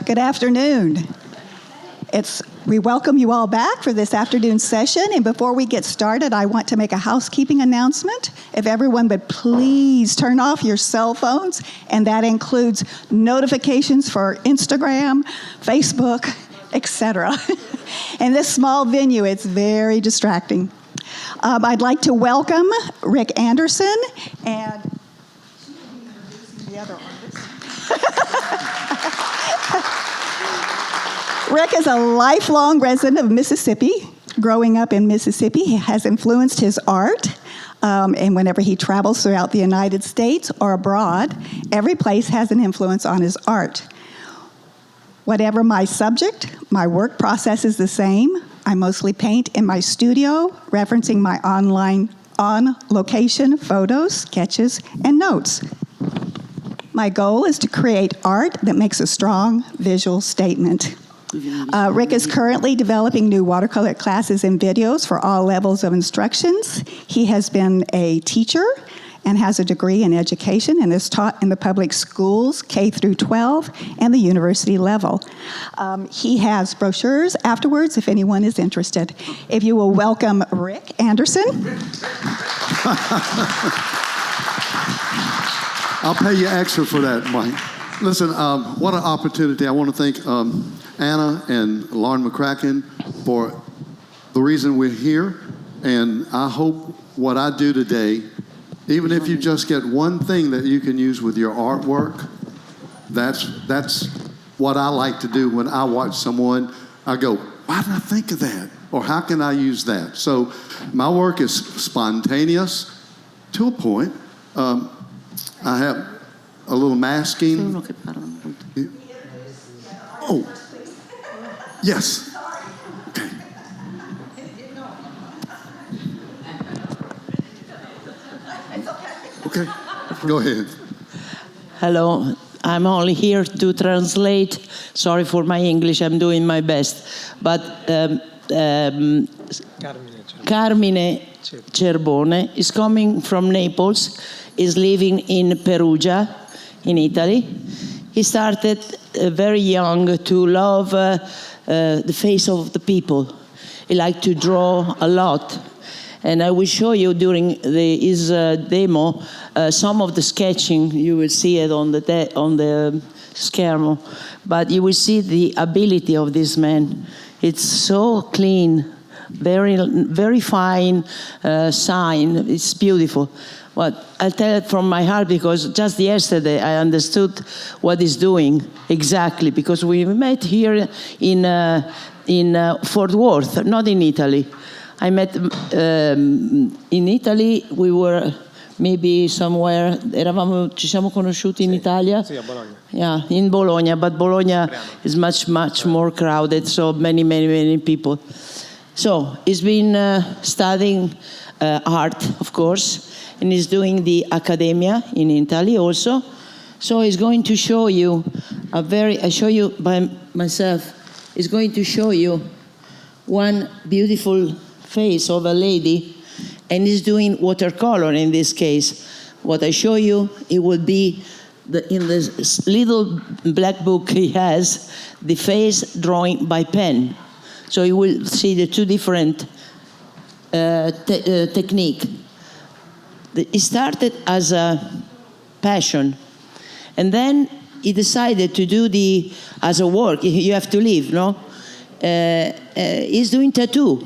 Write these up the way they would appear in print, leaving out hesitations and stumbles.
Good afternoon. We welcome you all back for this afternoon session. And before we get started, I want to make a housekeeping announcement. If everyone would please turn off your cell phones, and that includes notifications for Instagram, Facebook, etc. In this small venue, it's very distracting. I'd like to welcome Rick Anderson and the other artist. Rick is a lifelong resident of Mississippi. Growing up in Mississippi, he has influenced his art. And whenever he travels throughout the United States or abroad, every place has an influence on his art. Whatever my subject, my work process is the same. I mostly paint in my studio, referencing my on-location photos, sketches, and notes. My goal is to create art that makes a strong visual statement. Rick is currently developing new watercolor classes and videos for all levels of instructions. He has been a teacher and has a degree in education and is taught in the public schools, K through 12, and the university level. He has brochures afterwards if anyone is interested. If you will welcome Rick Anderson. I'll pay you extra for that, Mike. Listen, what an opportunity. I want to thank Anna and Lauren McCracken for the reason we're here. And I hope what I do today, even if you just get one thing that you can use with your artwork, that's what I like to do when I watch someone. I go, why did I think of that? Or how can I use that? So my work is spontaneous to a point. I have a little masking. Oh, yes. Okay. Okay, go ahead. Hello, I'm only here to translate. Sorry for my English, I'm doing my best. But Carmine Cerbone is coming from Naples, is living in Perugia, in Italy. He started very young to love the face of the people. He liked to draw a lot. And I will show you during his demo some of the sketching. You will see it on the schermo. But you will see the ability of this man. It's so clean, very, very fine sign. It's beautiful. But I'll tell it from my heart because just yesterday I understood what he's doing exactly, because we met here in Fort Worth, not in Italy. I met in Italy, we were maybe somewhere, ci siamo conosciuti in Italia? Sì, a Bologna. Yeah, in Bologna, but Bologna is much, much more crowded, so many people. So he's been studying art, of course, and he's doing the Accademia in Italy also. So he's going to show you I show you by myself, he's going to show you one beautiful face of a lady, and he's doing watercolor in this case. What I show you, it would be in this little black book he has, the face drawing by pen. So you will see the two different technique. It started as a passion, and then he decided to do as a work. You have to live, no? He's doing tattoo.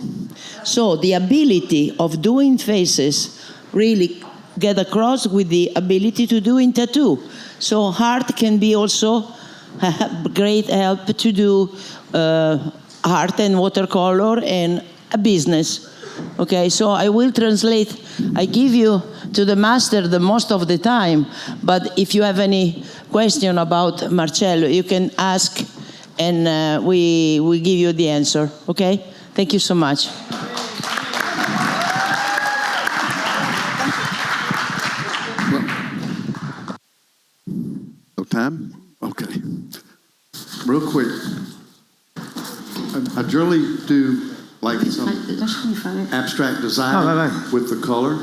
So the ability of doing faces really get across with the ability to do in tattoo. So art can be also a great help to do art and watercolor and a business. Okay, so I will translate. I give you to the master the most of the time, but if you have any question about Marcello, you can ask, and we will give you the answer. Okay? Thank you so much. No time? Okay. Real quick. I generally do like some abstract design with the color,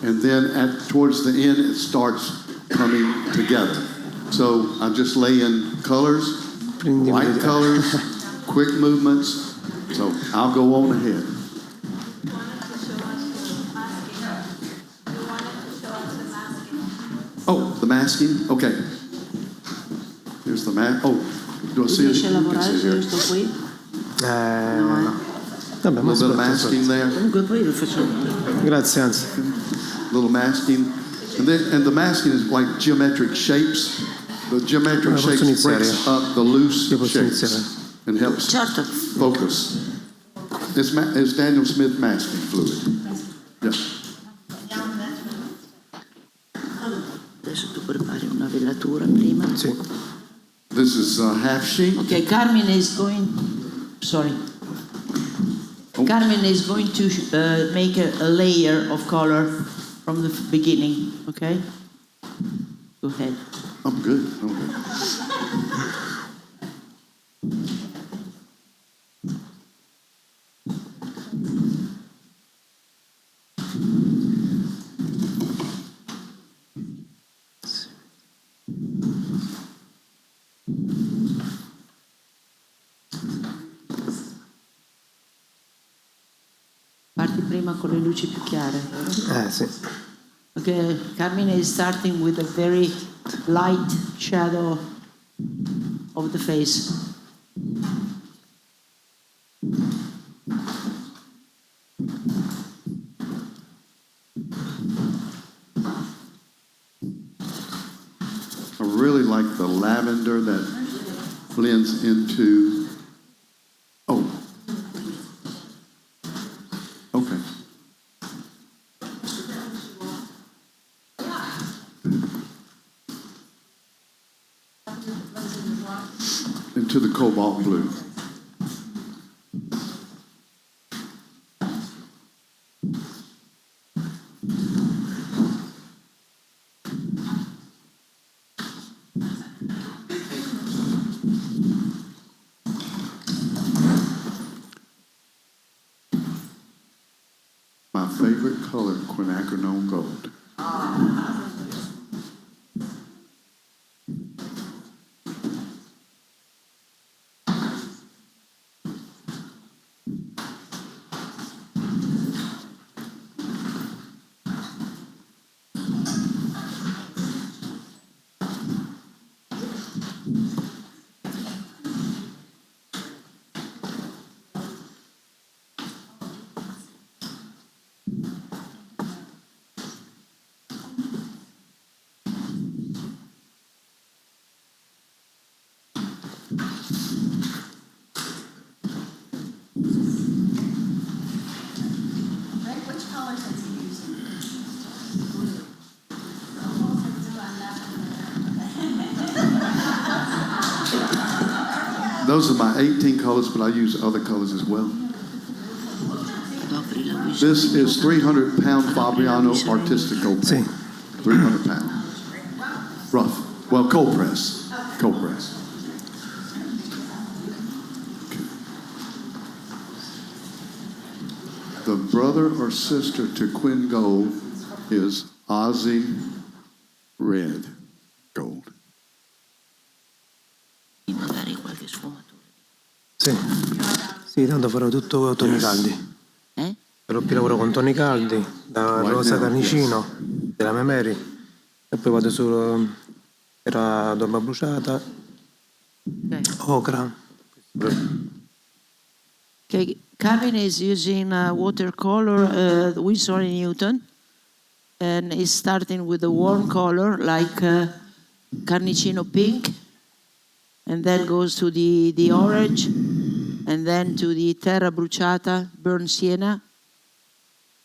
and then towards the end it starts coming together. So I'm just laying colors Quindi light colors, quick movements. So I'll go on ahead. Oh, the masking? Okay. Here's the mask. Oh, do I see it? Riesce a You can lavorare see su here. questo qui? no. A Vabbè, ma little bit of aspetta, masking there. Comunque poi lo facciamo. Grazie, anzi. Little masking. And the masking is like geometric shapes. The geometric Posso shapes iniziare? breaks up the loose Io posso shapes iniziare? and helps Certo. focus. It's Daniel Smith masking fluid. Yeah. Adesso tu prepari una vellatura prima. Sì. This is half sheet. Okay, Carmine is going. Sorry. Oh. Carmine is going to make a layer of color from the beginning. Okay. Go ahead. I'm good. I'm good. Parti prima con le luci più chiare. Sì. Okay, Carmine is starting with a very light shadow of the face. I really like the lavender that blends into. Oh. Okay. Into the cobalt blue. My favorite color, quinacridone gold. Those are my 18 colors, but I use other colors as well. This is 300-pound Fabriano Artistico Sì. paint. 300 pound. Rough. Well, cold press. Cold press. The brother or sister to Quinn Gold is Ozzy Red Gold. Magari qualche sfumatura. Sì. Sì, tanto farò tutto toni caldi. Farò più lavoro con toni caldi, da Right rosa now, carnicino, della Memeri, e poi vado su era adoba bruciata, ocra. Okay, Carmine is using watercolor Winsor & Newton, and is starting with a warm color like carnicino pink, and then goes to the orange, and then to the terra bruciata, burnt sienna,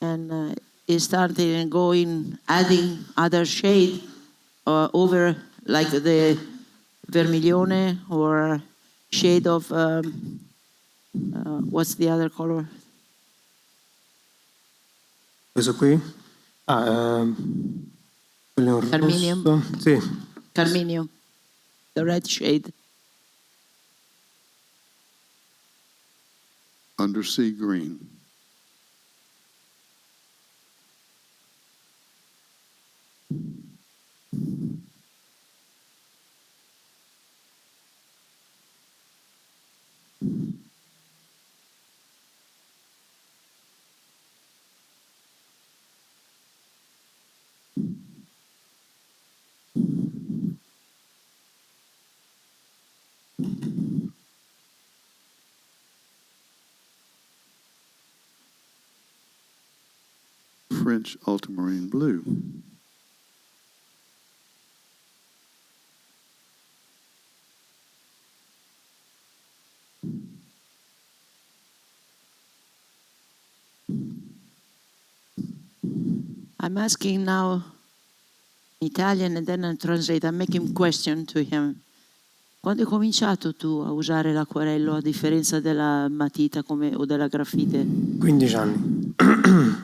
and is starting and going, adding other shade over like the vermiglione or shade of what's the other color? Questo qui? Quello è un Carminium. rosso. Sì, Carminium, the red shade. Undersea green. French ultramarine blue. I'm asking now Italian and then I translate. I'm making question to him. Quando hai cominciato tu a usare l'acquarello a differenza della matita o della grafite? 15 anni.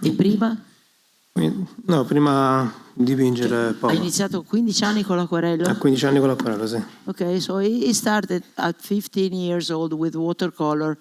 E prima? No, prima dipingere Hai poco. iniziato a 15 anni con l'acquarello? A 15 anni con l'acquarello, sì. Okay, so he started at 15 years old with watercolor.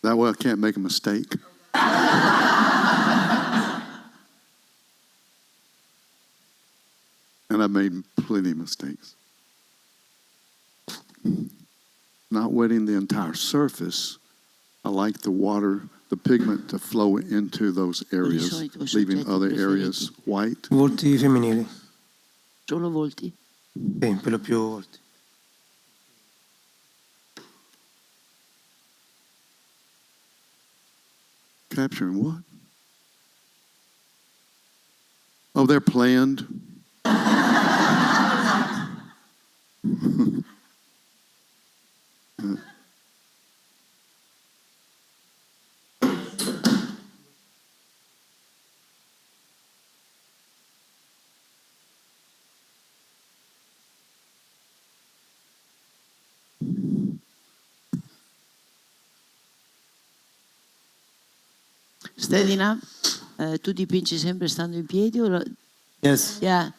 That way I can't make a mistake. And I've made plenty of mistakes. Not wetting the entire surface. I like the water, the pigment to flow into those areas, leaving other areas white. Volti femminili. Solo volti? Sì, per lo più volti. Capturing what? Oh, they're planned. Steady now? Tu dipingi sempre stando in piedi? Yes. Yeah.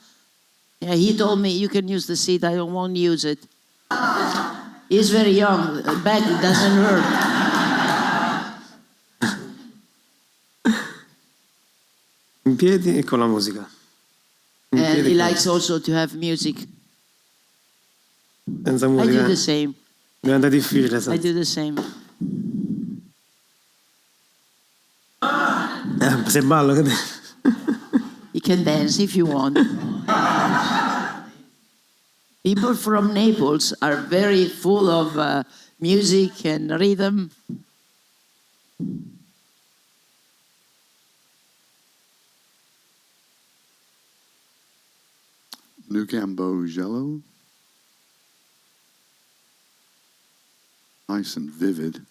Yeah, he told me you can use the seat, I won't use it. He's very young, back it doesn't hurt. In piedi e con la musica. In And piedi he e con- likes also to have music. Senza I do musica the same. diventa difficile. I do the same. Se ballo che... You can dance if you want. People from Naples are very full of music and rhythm. New Gamboge yellow. Nice and vivid.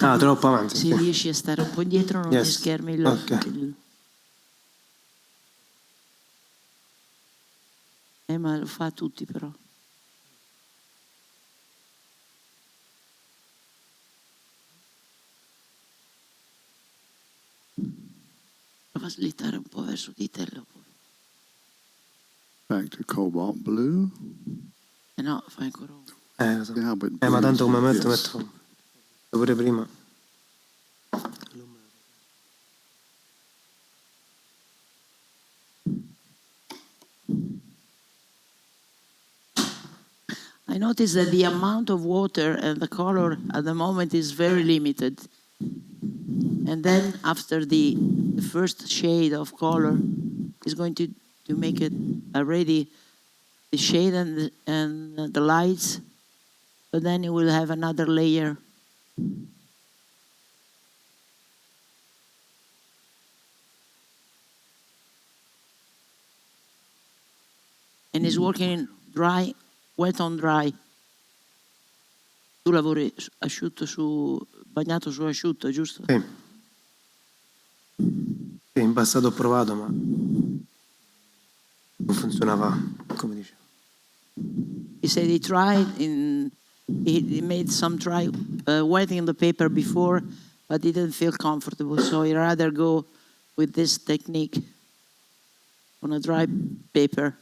Ah, troppo avanti. Se Sì. riesci a stare un po' indietro non Yes. mi schermi Ok. ma lo fa a tutti però. Prova a slittare un po' verso di te. Back to cobalt blue. No, fai ancora uno. Lo so. Yeah, but Ma tanto come metto, yes. metto pure prima. I noticed that the amount of water and the color at the moment is very limited. And then after the first shade of color is going to make it already the shade and the lights, but then it will have another layer. And it's working dry, wet on dry. Tu lavori asciutto bagnato su asciutto, giusto? Sì. Sì, in passato ho provato, ma non funzionava come dicevo. He said he tried he made some try wetting the paper before, but didn't feel comfortable, so he rather go with this technique on a dry paper.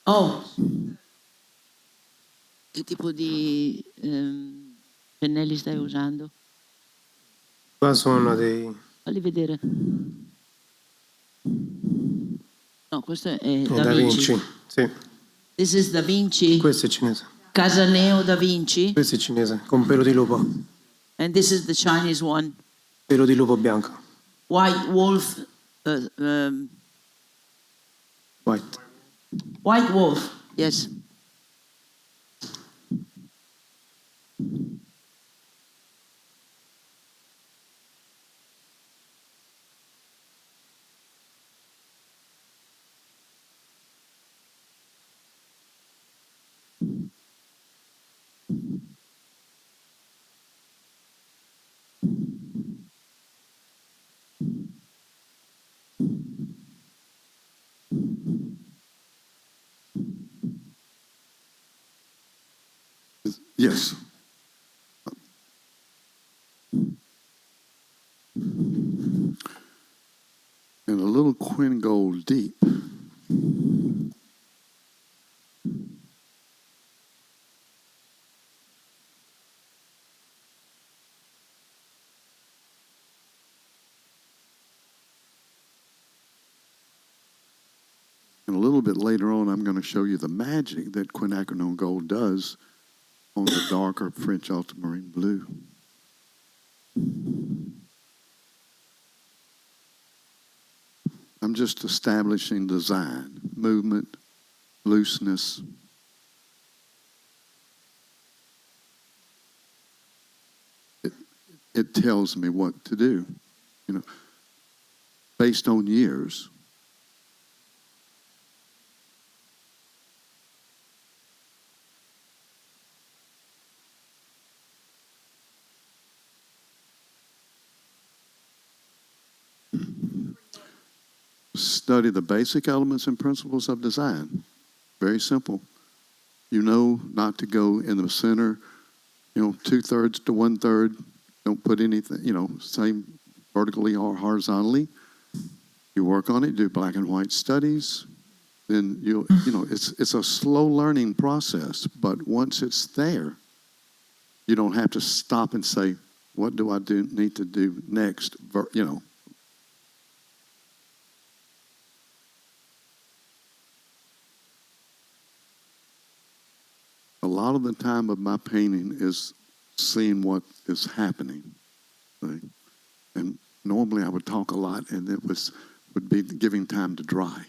Oh, che tipo di pennelli stai usando? Qua sono dei Falli vedere. No, questo è Da Da Vinci. Vinci. Sì, This is Da Vinci. questo è cinese. Casaneo Da Vinci. Questo è cinese, con pelo di lupo. And this is the Chinese one. Pelo di lupo bianco. White Wolf. White. White Wolf. Yes. Yes. And a little Quinn Gold deep. And a little bit later on, I'm going to show you the magic that quinacridone gold does on the darker French ultramarine blue. I'm just establishing design, movement, looseness. It tells me what to do, based on years. Study the basic elements and principles of design. Very simple. You know not to go in the center, 2/3 to 1/3. Don't put anything, same vertically or horizontally. You work on it, do black and white studies. Then it's a slow learning process, but once it's there, you don't have to stop and say, what do I need to do next? A lot of the time of my painting is seeing what is happening. Right? And normally I would talk a lot, and it would be giving time to dry.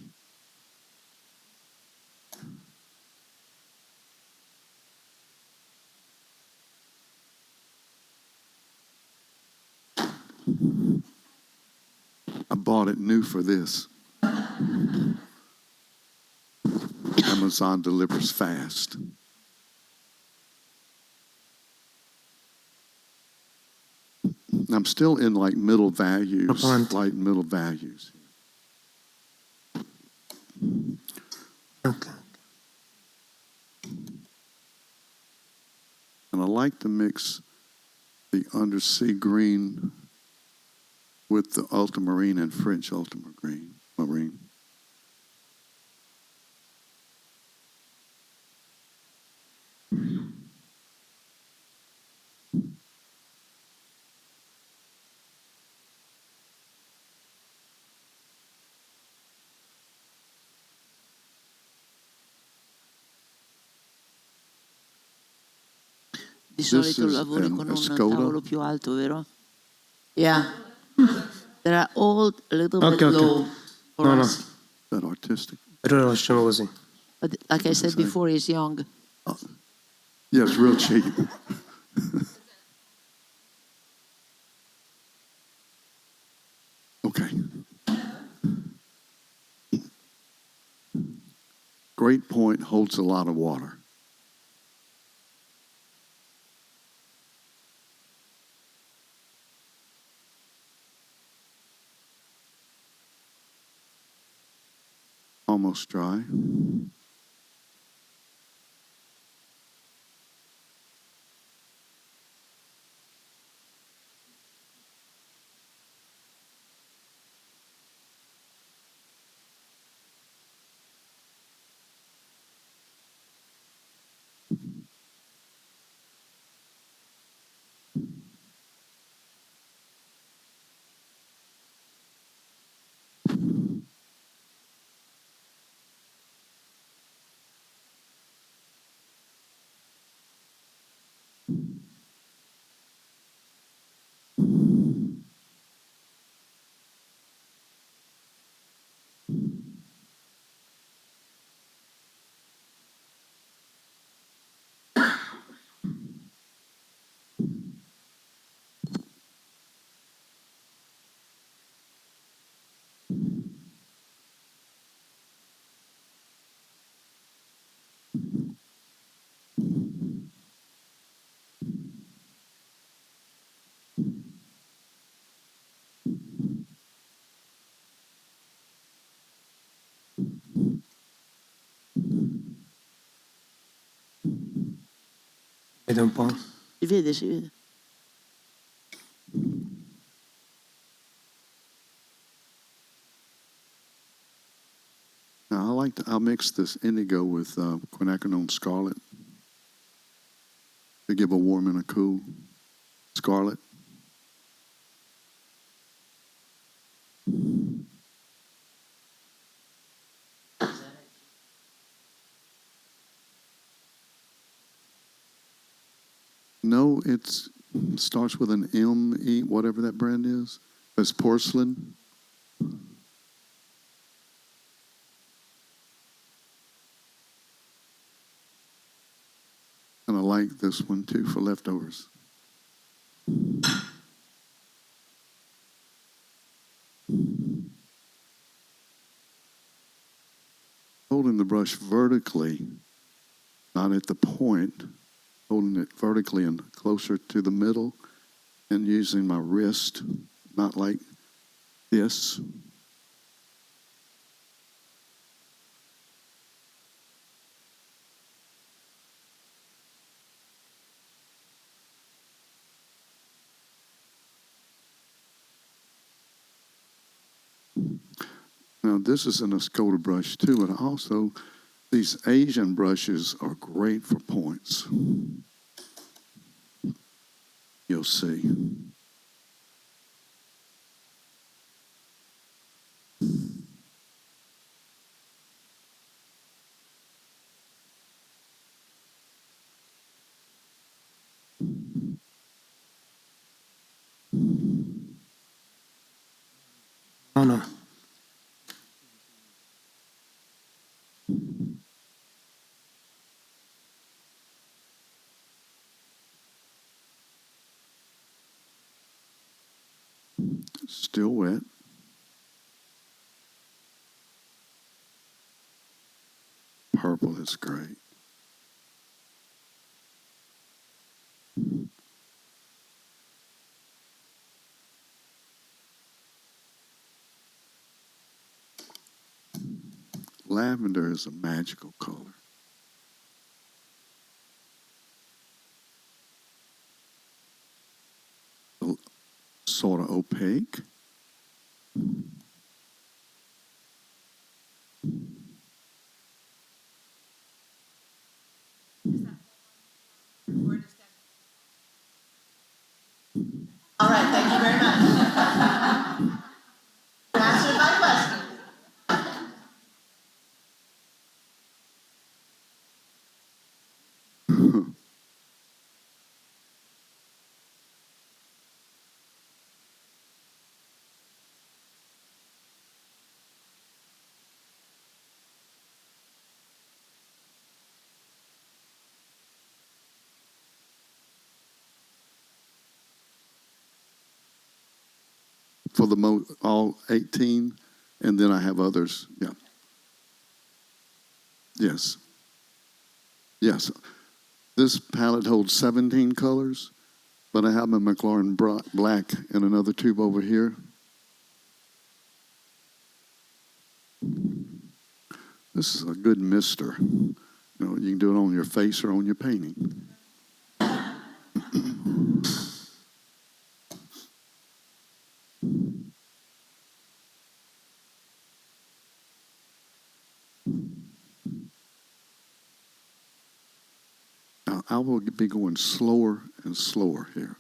I bought it new for this. Amazon delivers fast. I'm still in like middle values, light middle values. Ok. And I like to mix the undersea green with the ultramarine and French ultramarine. Marine. Di This solito is lavori con a un Skoda. tavolo più alto, vero? Yeah. They're all a little bit Ok. low for No, no. us. Is that artistic? Per ora lasciamo così. But like I said Sorry. before, he's young. Yes, real cheap. Okay. Great Point holds a lot of water. Almost dry. Vede un po'. Si vede, si vede. Now, I'll mix this indigo with quinacridone scarlet to give a warm and a cool scarlet. No, it starts with an M-E, whatever that brand is. It's porcelain. And I like this one too for leftovers. Holding the brush vertically, not at the point, holding it vertically and closer to the middle, and using my wrist, not like this. Now, this is an Escoda brush too, but also these Asian brushes are great for points. You'll see. No, no. Still wet. Purple is great. Lavender is a magical color. Sort of opaque. All right, thank you very much. You answered my question. For the all 18, and then I have others. Yeah. Yes. Yes. This palette holds 17 colors, but I have my McLaren black in another tube over here. This is a good mister. You know, you can do it on your face or on your painting. Now, I will be going slower and slower here.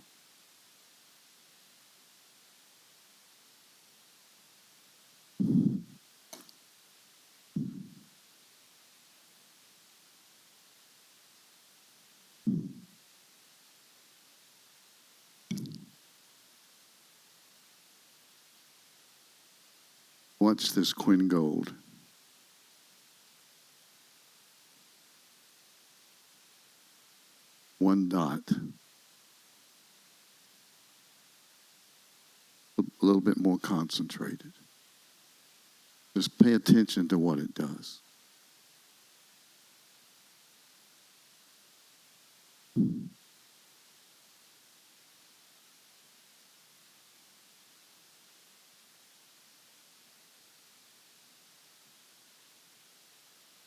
Watch this Quinn Gold. One dot. A little bit more concentrated. Just pay attention to what it does.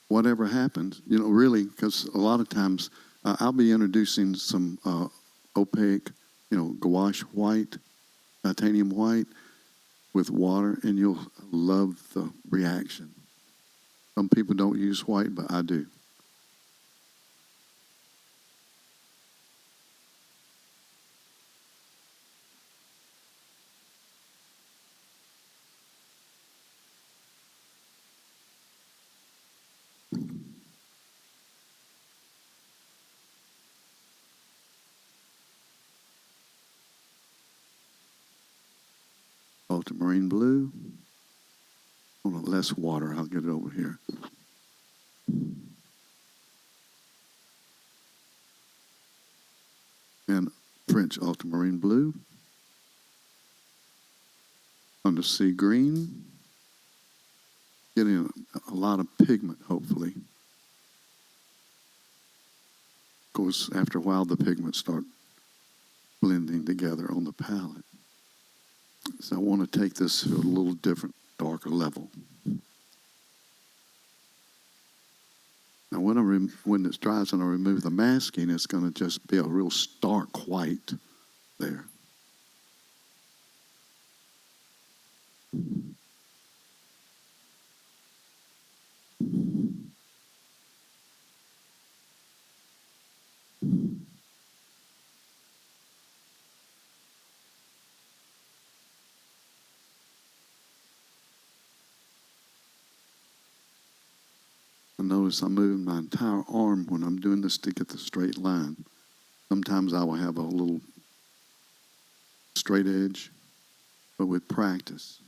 Whatever happens, really, because a lot of times I'll be introducing some opaque, gouache white, titanium white with water, and you'll love the reaction. Some people don't use white, but I do. Ultramarine blue. I want less water. I'll get it over here. And French ultramarine blue. Undersea green. Getting a lot of pigment, hopefully. Of course, after a while, the pigments start blending together on the palette. So I want to take this to a little different, darker level. Now, when it dries and I remove the masking, it's going to just be a real stark white there. Notice I'm moving my entire arm when I'm doing this to get the straight line. Sometimes I will have a little straight edge, but with practice.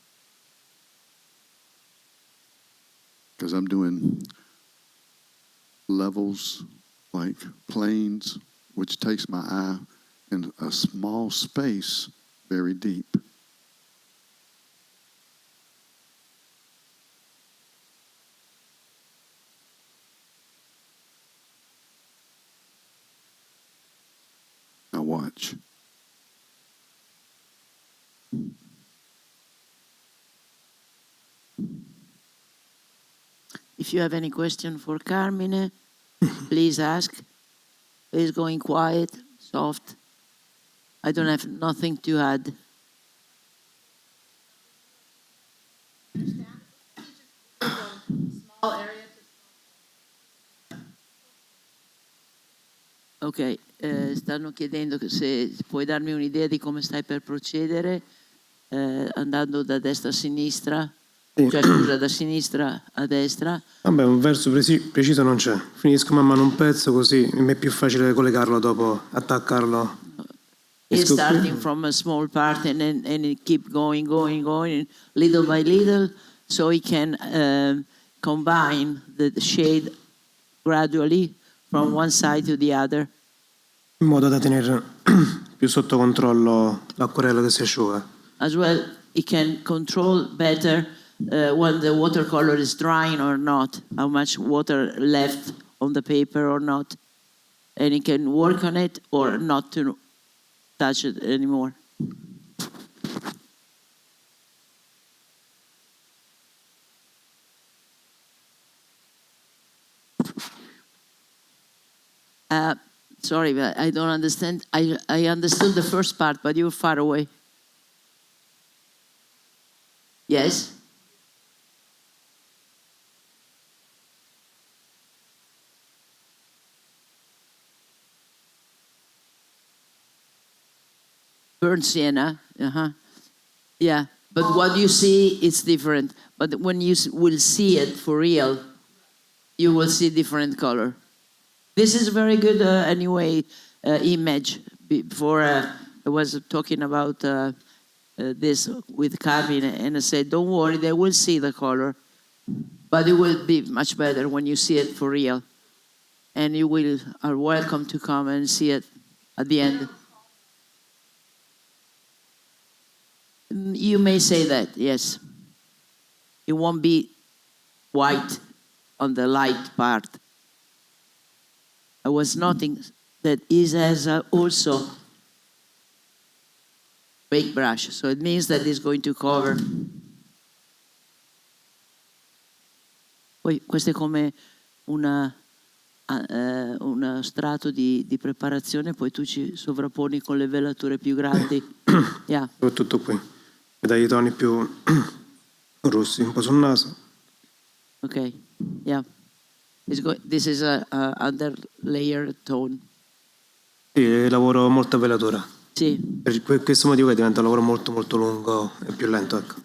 Because I'm doing levels like planes, which takes my eye in a small space very deep. Now watch. If you have any question for Carmine, please ask. He's going quiet, soft. I don't have nothing to add. Small area. Ok, stanno chiedendo se puoi darmi un'idea di come stai per procedere, andando da destra a sinistra, Sì. cioè scusa, da sinistra a destra. Vabbè, un verso preciso non c'è. Finisco man mano un pezzo così mi è più facile collegarlo dopo, attaccarlo. He's starting from a small part and it keep going, little by little, so he can combine the shade gradually from one side to the other. In modo da tenere più sotto controllo l'acquarello che si asciuga. As well, he can control better when the watercolor is drying or not, how much water left on the paper or not, and he can work on it or not to touch it anymore. Sorry, but I don't understand. I understood the first part, but you're far away. Yes? Burnt sienna, yeah. But what you see, it's different. But when you will see it for real, you will see different color. This is very good, anyway, image. Before I was talking about this with Carmine, and I said, don't worry, they will see the color, but it will be much better when you see it for real. And you are welcome to come and see it at the end. You may say that, yes. It won't be white on the light part. I was noting that it has also bake brush, so it means that it's going to cover. Poi questo è come uno strato di preparazione, poi tu ci sovrapponi con le velature più grandi. Yeah. Soprattutto qui. Mi dai i toni più rossi, un po' sul naso. Okay, yeah. This is a under layer tone. Sì, lavoro molto a velatura. Sì. Per questo motivo che diventa un lavoro molto molto lungo e più lento, ecco.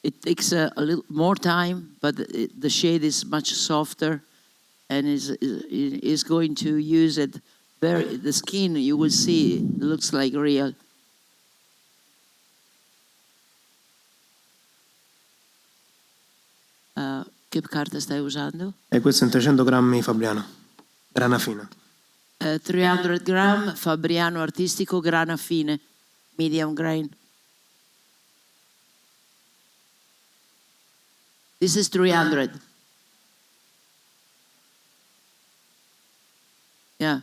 It takes a little more time, but the shade is much softer, and is going to use it the skin, you will see, it looks like real. Che carta stai usando? E questo è un 300 grammi Fabriano, grana fina. 300 gram Fabriano artistico, grana fine, medium grain. This is 300. Yeah.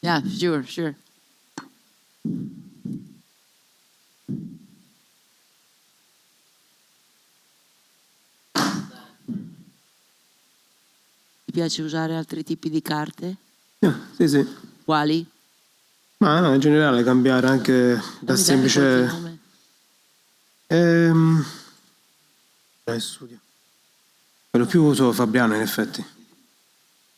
Yeah, sure. Ti piace usare altri tipi di carte? Sì. Quali? Ma no, in generale cambiare anche da semplice... studio. Per lo più uso Fabriano, in effetti.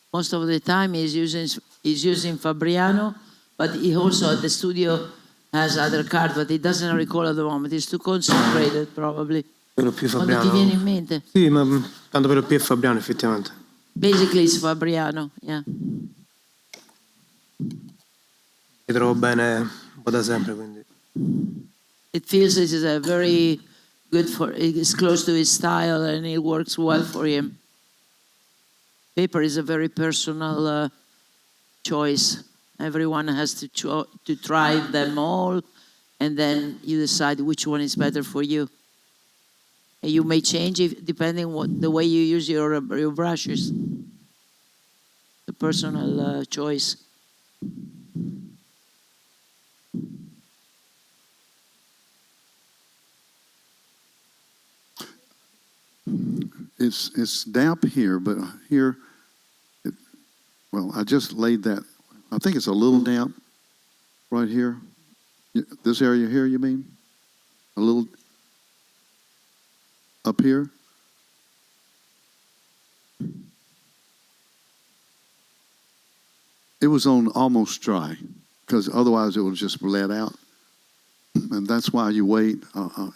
Most of the time he's using Fabriano, but he also at the studio has other cards, but he doesn't recall at the moment. He's too concentrated, probably. Per lo più Fabriano. Quando ti viene in mente? Sì, ma tanto per lo più è Fabriano, effettivamente. Basically it's Fabriano, yeah. Mi trovo bene un po' da sempre, quindi. It feels this is a very good it's close to his style and it works well for him. Paper is a very personal choice. Everyone has to try them all, and then you decide which one is better for you. And you may change depending the way you use your brushes. The personal choice. It's damp here, but here, well, I just laid that. I think it's a little damp right here. This area here, you mean? A little up here? It was on almost dry, because otherwise it would just bled out. And that's why you wait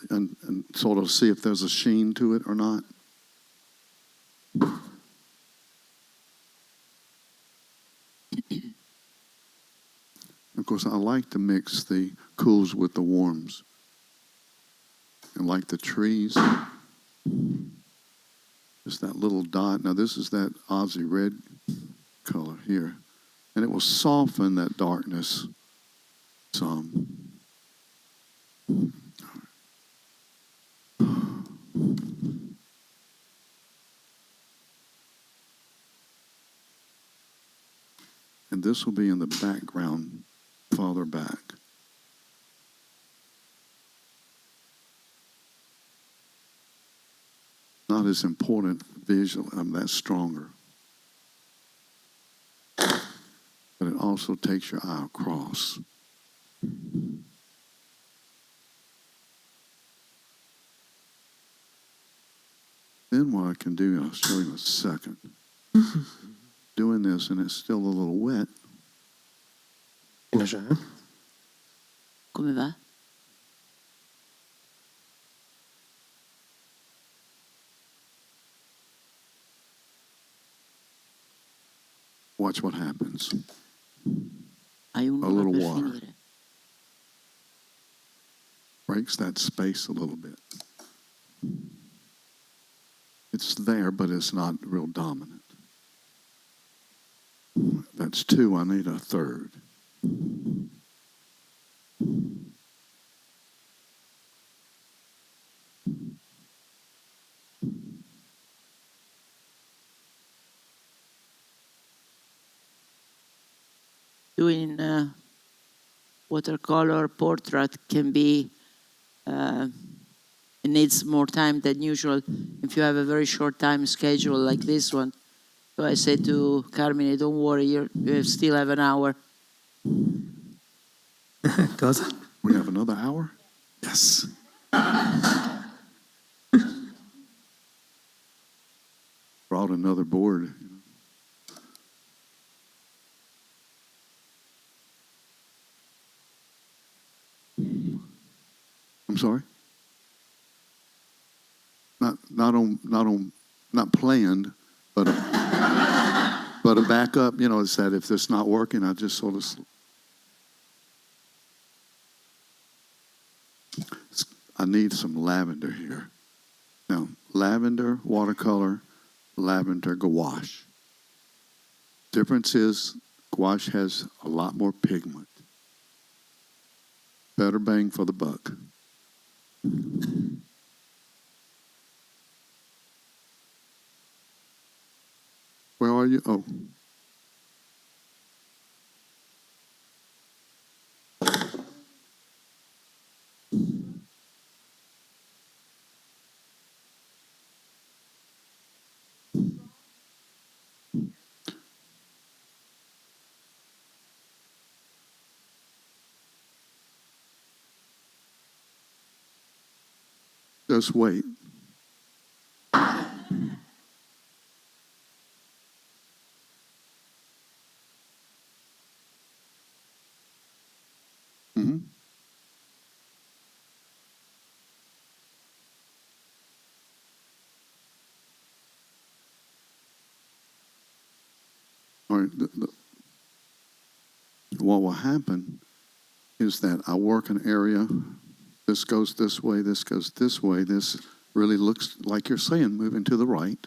and sort of see if there's a sheen to it or not. Of course, I like to mix the cools with the warms. And like the trees, just that little dot. Now this is that Aussie red color here. And it will soften that darkness some. And this will be in the background, farther back. Not as important visually, that's stronger. But it also takes your eye across. Then what I can do, I'll show you in a second. Doing this, and it's still a little wet. Come va? Watch what happens. Hai a un'ora little per water. finire. Breaks that space a little bit. It's there, but it's not real dominant. That's 2. I need a third. Doing watercolor portrait can be, it needs more time than usual if you have a very short time schedule like this one. So I said to Carmine, don't worry, you still have an hour. Cosa? We have another hour? Yes. Brought another board. I'm sorry? Not planned, but a backup, is that if it's not working, I just sort of I need some lavender here. Now, lavender watercolor, lavender gouache. Difference is gouache has a lot more pigment. Better bang for the buck. Where are you? Oh. Just wait. Mm-hmm. All right. What will happen is that I work an area. This goes this way. This goes this way. This really looks like you're saying, moving to the right.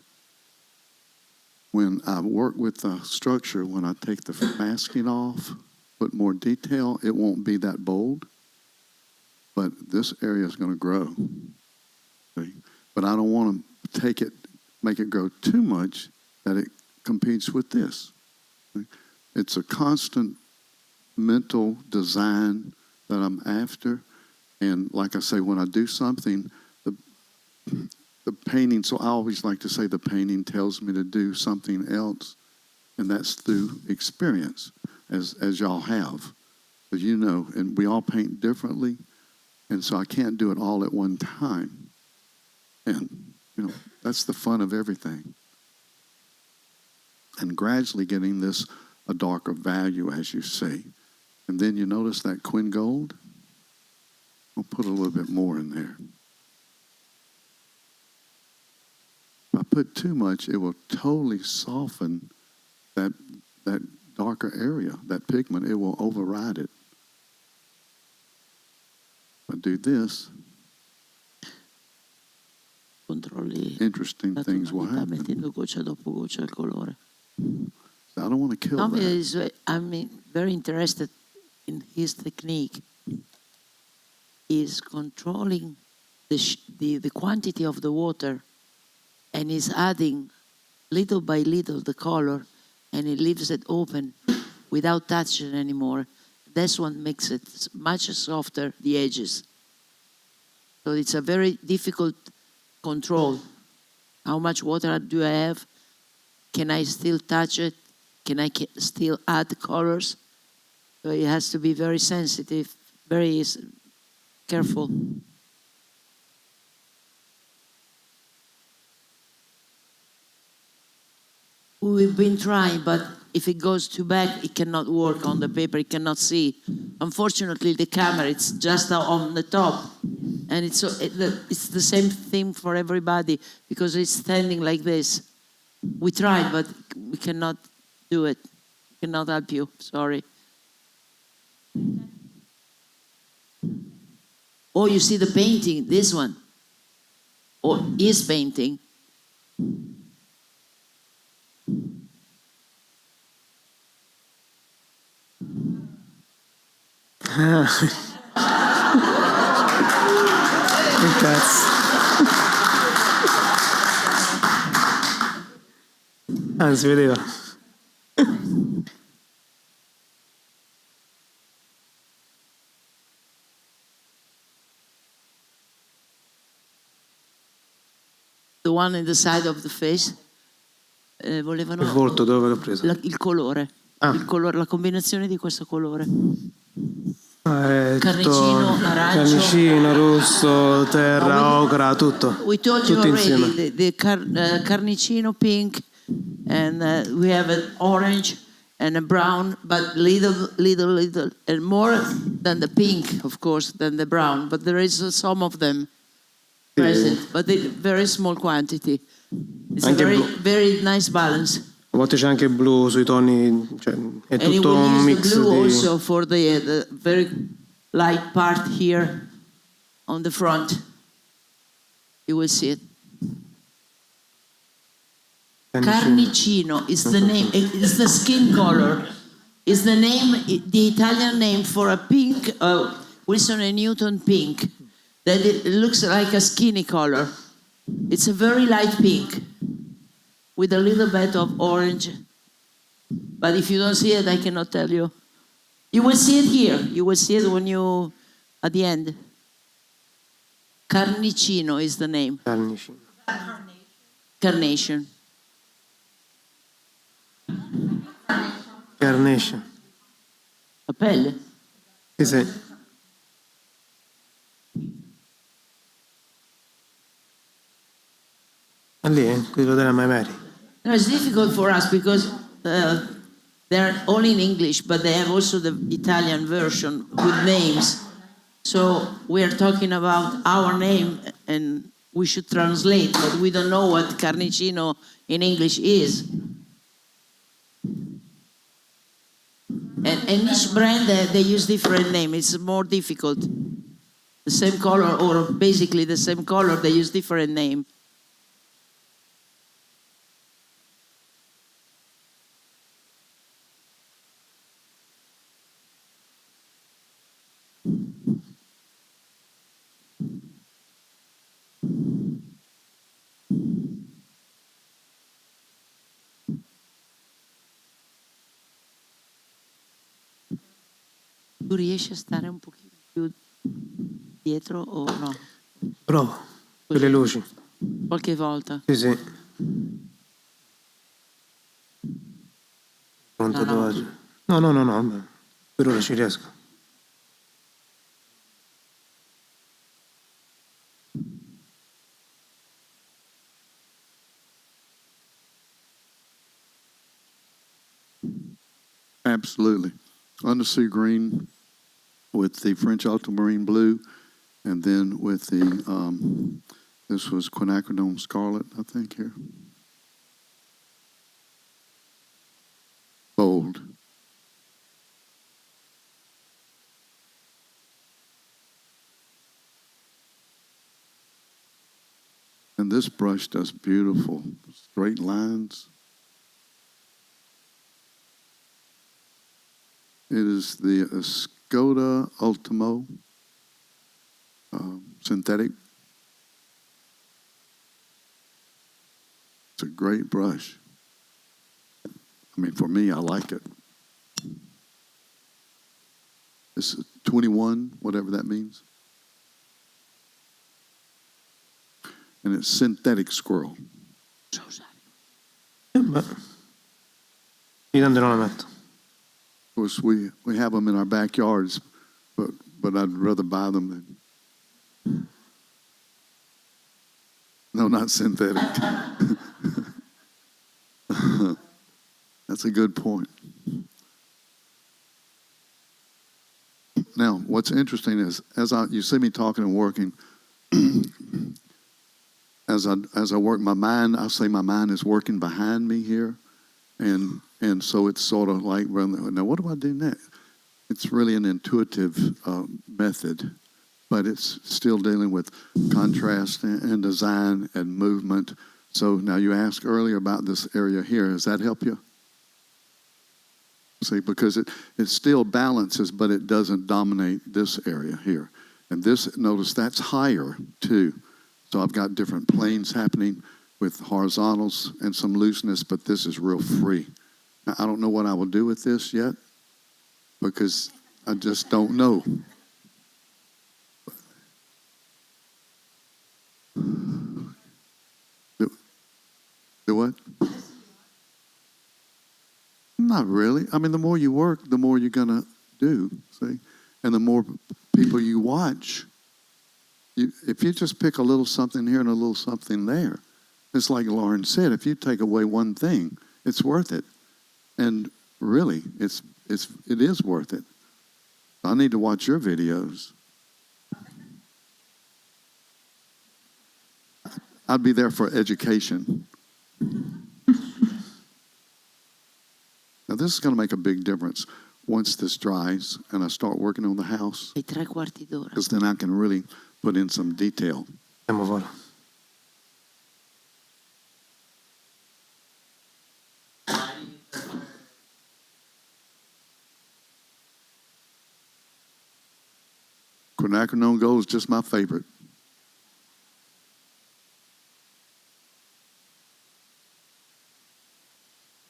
When I work with the structure, when I take the masking off, put more detail, it won't be that bold. But this area is going to grow. See? But I don't want to make it grow too much that it competes with this. See? It's a constant mental design that I'm after. And like I say, when I do something, the painting, so I always like to say the painting tells me to do something else. And that's through experience, as y'all have. As you know, and we all paint differently. And so I can't do it all at one time. And, that's the fun of everything. And gradually getting this a darker value, as you see. And then you notice that Quin Gold? I'll put a little bit more in there. If I put too much, it will totally soften that darker area, that pigment. It will override it. If I do this, Controlli interesting la things will tonalità happen. mettendo goccia dopo goccia il colore. I don't want to kill that. I'm very interested in his technique. Is controlling the quantity of the water, and is adding little by little the color, and he leaves it open without touching anymore. That's what makes it much softer, the edges. So it's a very difficult control. How much water do I have? Can I still touch it? Can I still add colors? So it has to be very sensitive, very careful. We've been trying, but if it goes too back, it cannot work on the paper, it cannot see. Unfortunately, the camera, it's just on the top. And it's the same thing for everybody because it's standing like this. We tried, but we cannot do it. We cannot help you, sorry. Oh, you see the painting, this one. Or is painting. Che cazzo. Ah, si vedeva. The one in the side of the face. Il Volevano volto dove l'ho preso? il colore. Ah. Il colore, la combinazione di questo colore. Ah, è Carnicino, tutto arancio. carnicino, rosso, terra, ocra, tutto. We told you Tutto already insieme. the carnicino pink, and we have an orange and a brown, but little, and more than the pink, of course, than the brown. But there is some of them present, but in very small quantity. It's a Anche very, blu. very nice balance. A volte c'è anche il blu sui toni, cioè è And you tutto will un use mix the blue di... also for the very light part here on the front. You will see it. Carnicino is the name, it's the skin color. Is the name, the Italian name for a pink, Wilson and Newton pink, that it looks like a skinny color. It's a very light pink with a little bit of orange. But if you don't see it, I cannot tell you. You will see it here. You will see it when you, at the end. Carnicino is the name. Carnicino. Carnation. Carnation. La pelle. Sì, sì. È lì, quello della My Mary. No, it's difficult for us because they're all in English, but they have also the Italian version with names. So we are talking about our name and we should translate, but we don't know what Carnicino in English is. And each brand, they use different name. It's more difficult. The same color, or basically the same color, they use different name. Tu riesci a stare un pochino più dietro o no? Provo. Per le luci. Qualche volta. Sì, sì. Un No, no. tatuaggio. No, no, no, no. Beh, per ora ci riesco. Absolutely. Undersea green with the French ultramarine blue, and then with the, this was quinacridone scarlet, I think, here. Bold. And this brush does beautiful straight lines. It is the Skoda Ultimo synthetic. It's a great brush. I mean, for me, I like it. This is 21, whatever that means. And it's synthetic squirrel. Beh. Io tanto non la metto. Of course, we have them in our backyards, but I'd rather buy them than. No, not synthetic. That's a good point. Now, what's interesting is, you see me talking and working, as I work, my mind, I say my mind is working behind me here, and so it's sort of like, now what do I do next? It's really an intuitive method but it's still dealing with contrast and design and movement. So now you asked earlier about this area here. Does that help you? See, because it still balances, but it doesn't dominate this area here. And this, notice that's higher too. So I've got different planes happening with horizontals and some looseness, but this is real free. Now, I don't know what I will do with this yet because I just don't know. Do what? Not really. I mean, the more you work, the more you're going to do, see? And the more people you watch, if you just pick a little something here and a little something there, it's like Lauren said, if you take away one thing, it's worth it. And really, it is worth it. I need to watch your videos. I'd be there for education. Now, this is going to make a big difference once this dries and I start working on the house, E 3/4 d'ora. because then I can really put in some detail. Andiamo fuori. Quinacridone Gold is just my favorite.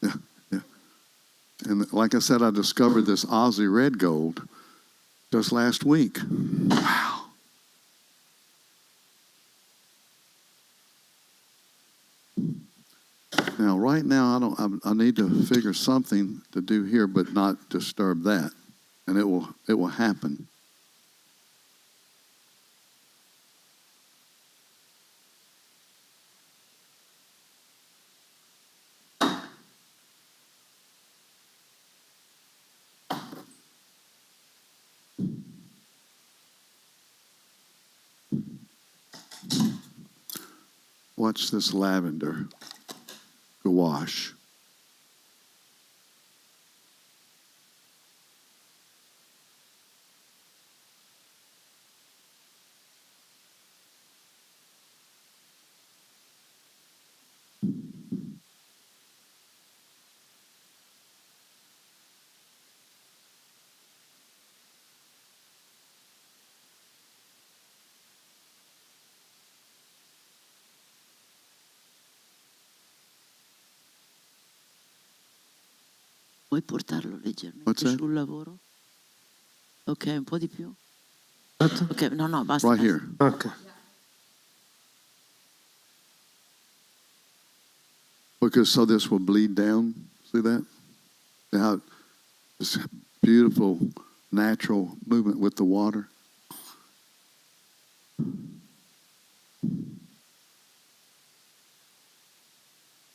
Yeah, yeah. And like I said, I discovered this Aussie red gold just last week. Wow. Now, right now, I need to figure something to do here, but not disturb that, and it will happen. Watch this lavender gouache. Puoi portarlo leggermente What's that? sul lavoro? Ok, un po' di più. Aspetta. Ok, no, basta. Right basta. here. Ok. Because so this will bleed down. See that? How this beautiful natural movement with the water.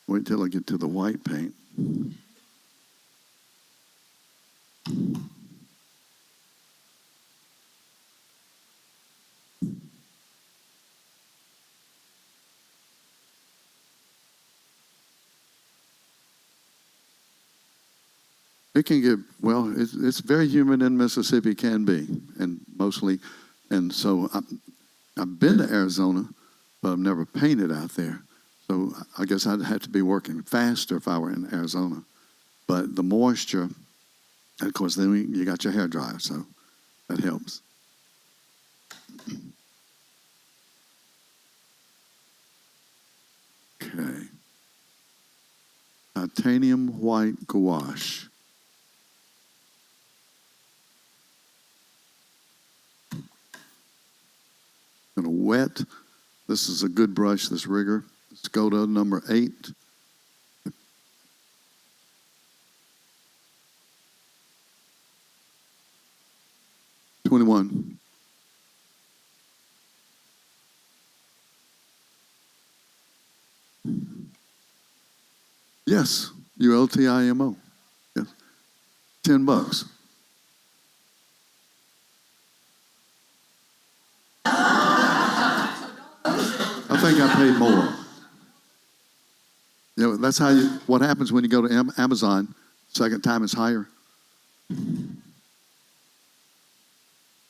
Wait till I get to the white paint. It can get, well, it's very humid in Mississippi, can be, and mostly, and so I've been to Arizona, but I've never painted out there. So I guess I'd have to be working faster if I were in Arizona. But the moisture, and of course, then you got your hair dryer, so that helps. Okay. Titanium white gouache. Gonna wet. This is a good brush, this rigger. Let's go to number 8. $21. Yes, ULTIMO. Yes, $10. I think I paid more. You know, that's how what happens when you go to Amazon. Second time it's higher.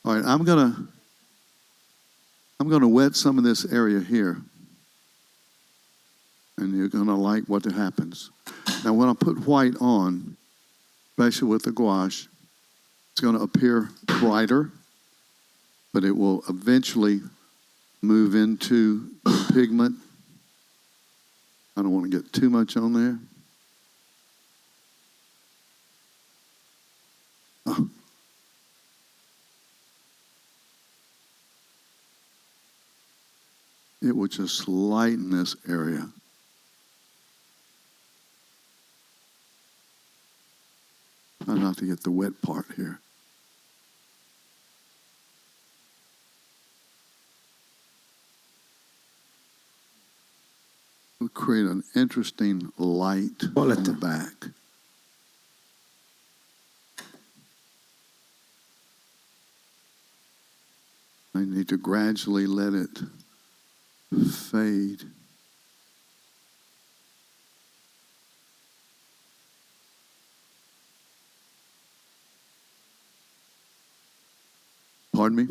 All right, I'm gonna I'm going to wet some of this area here. And you're going to like what happens. Now, when I put white on, especially with the gouache, it's going to appear brighter, but it will eventually move into the pigment. I don't want to get too much on there. Oh. It will just lighten this area. Try not to get the wet part here. We'll create an interesting light on the back. I need to gradually let it fade. Pardon me?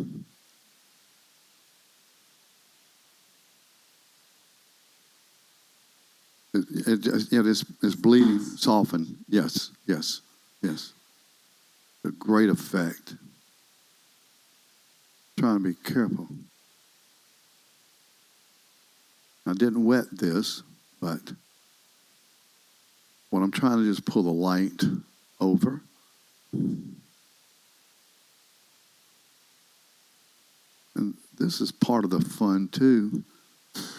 It's bleeding, soften. Yes, yes, yes. A great effect. Trying to be careful. I didn't wet this, but what I'm trying to do is pull the light over. And this is part of the fun too.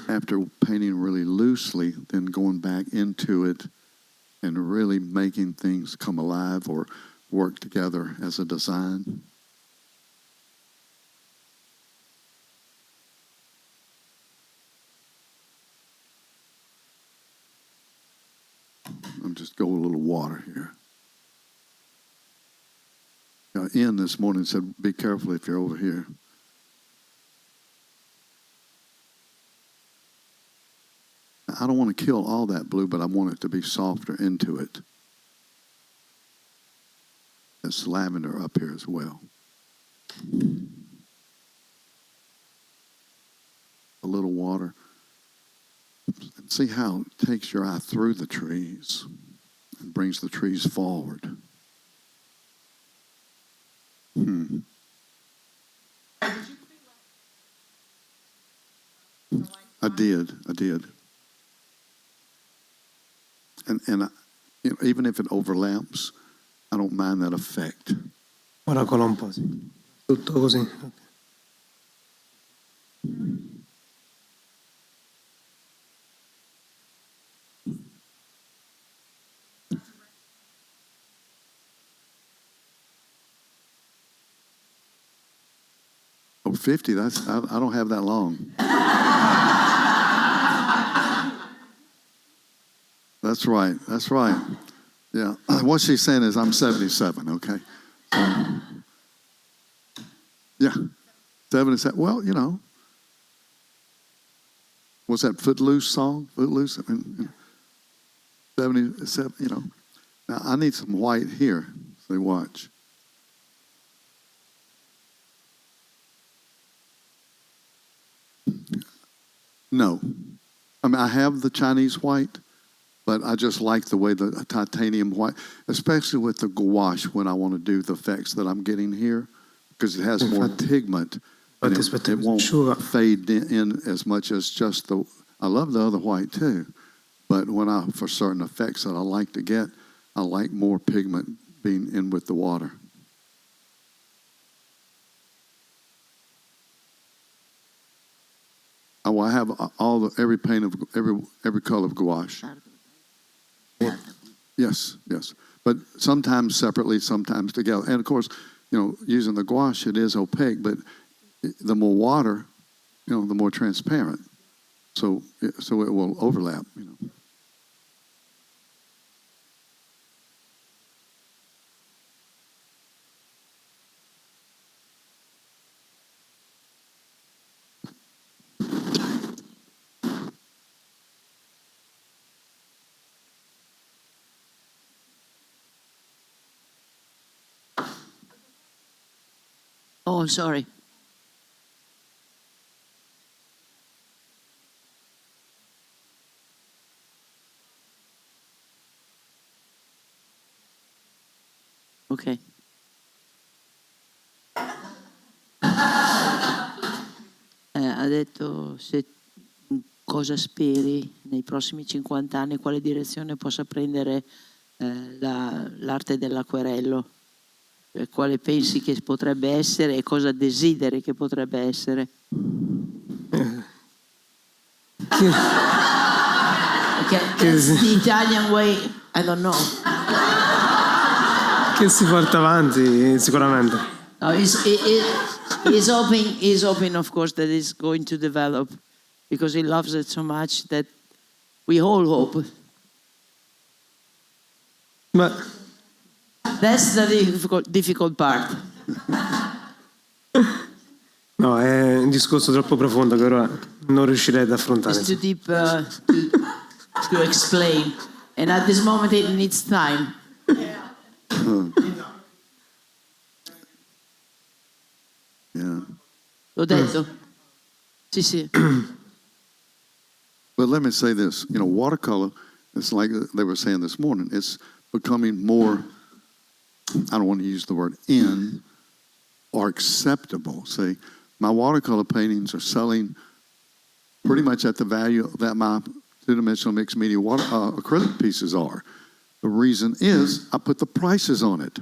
After painting really loosely, then going back into it and really making things come alive or work together as a design. I'm just go a little water here. Ian this morning said, be careful if you're over here. I don't want to kill all that blue, but I want it to be softer into it. There's lavender up here as well. A little water. See how it takes your eye through the trees and brings the trees forward. I did. And even if it overlaps, I don't mind that effect. Ora cola un po', sì. Tutto così. Oh, 50, I don't have that long. That's right. Yeah. What she's saying is I'm 77, okay? Yeah. 77. Well, what's that Footloose song? Footloose? 77, Now, I need some white here. So watch. No. I mean, I have the Chinese white, but I just like the way the titanium white, especially with the gouache when I want to do the effects that I'm getting here, because it has more pigment. And it won't fade in as much as just the, I love the other white too, but for certain effects that I like to get, I like more pigment being in with the water. I have every paint of every color of gouache. Yes. But sometimes separately, sometimes together. And of course, using the gouache, it is opaque, but the more water, the more transparent. So it will overlap, Oh, sorry. Ok. Ha detto cosa speri nei prossimi 50 anni, quale direzione possa prendere l'arte dell'acquerello, quale pensi che potrebbe essere e cosa desideri che potrebbe essere. Okay, that's the Italian way, I don't know. Che si porta avanti sicuramente. No, he's hoping, of course, that it's going to develop because he loves it so much that we all hope. Ma That's the difficult part. no, è un discorso troppo profondo che ora non riuscirei ad affrontare. It's too deep to explain, and at this moment it needs time. Yeah. L'ho detto? Sì, sì. But let me say this, watercolor, it's like they were saying this morning, it's becoming more, I don't want to use the word in, or acceptable. See, my watercolor paintings are selling pretty much at the value that my two-dimensional mixed media acrylic pieces are. The reason is I put the prices on it.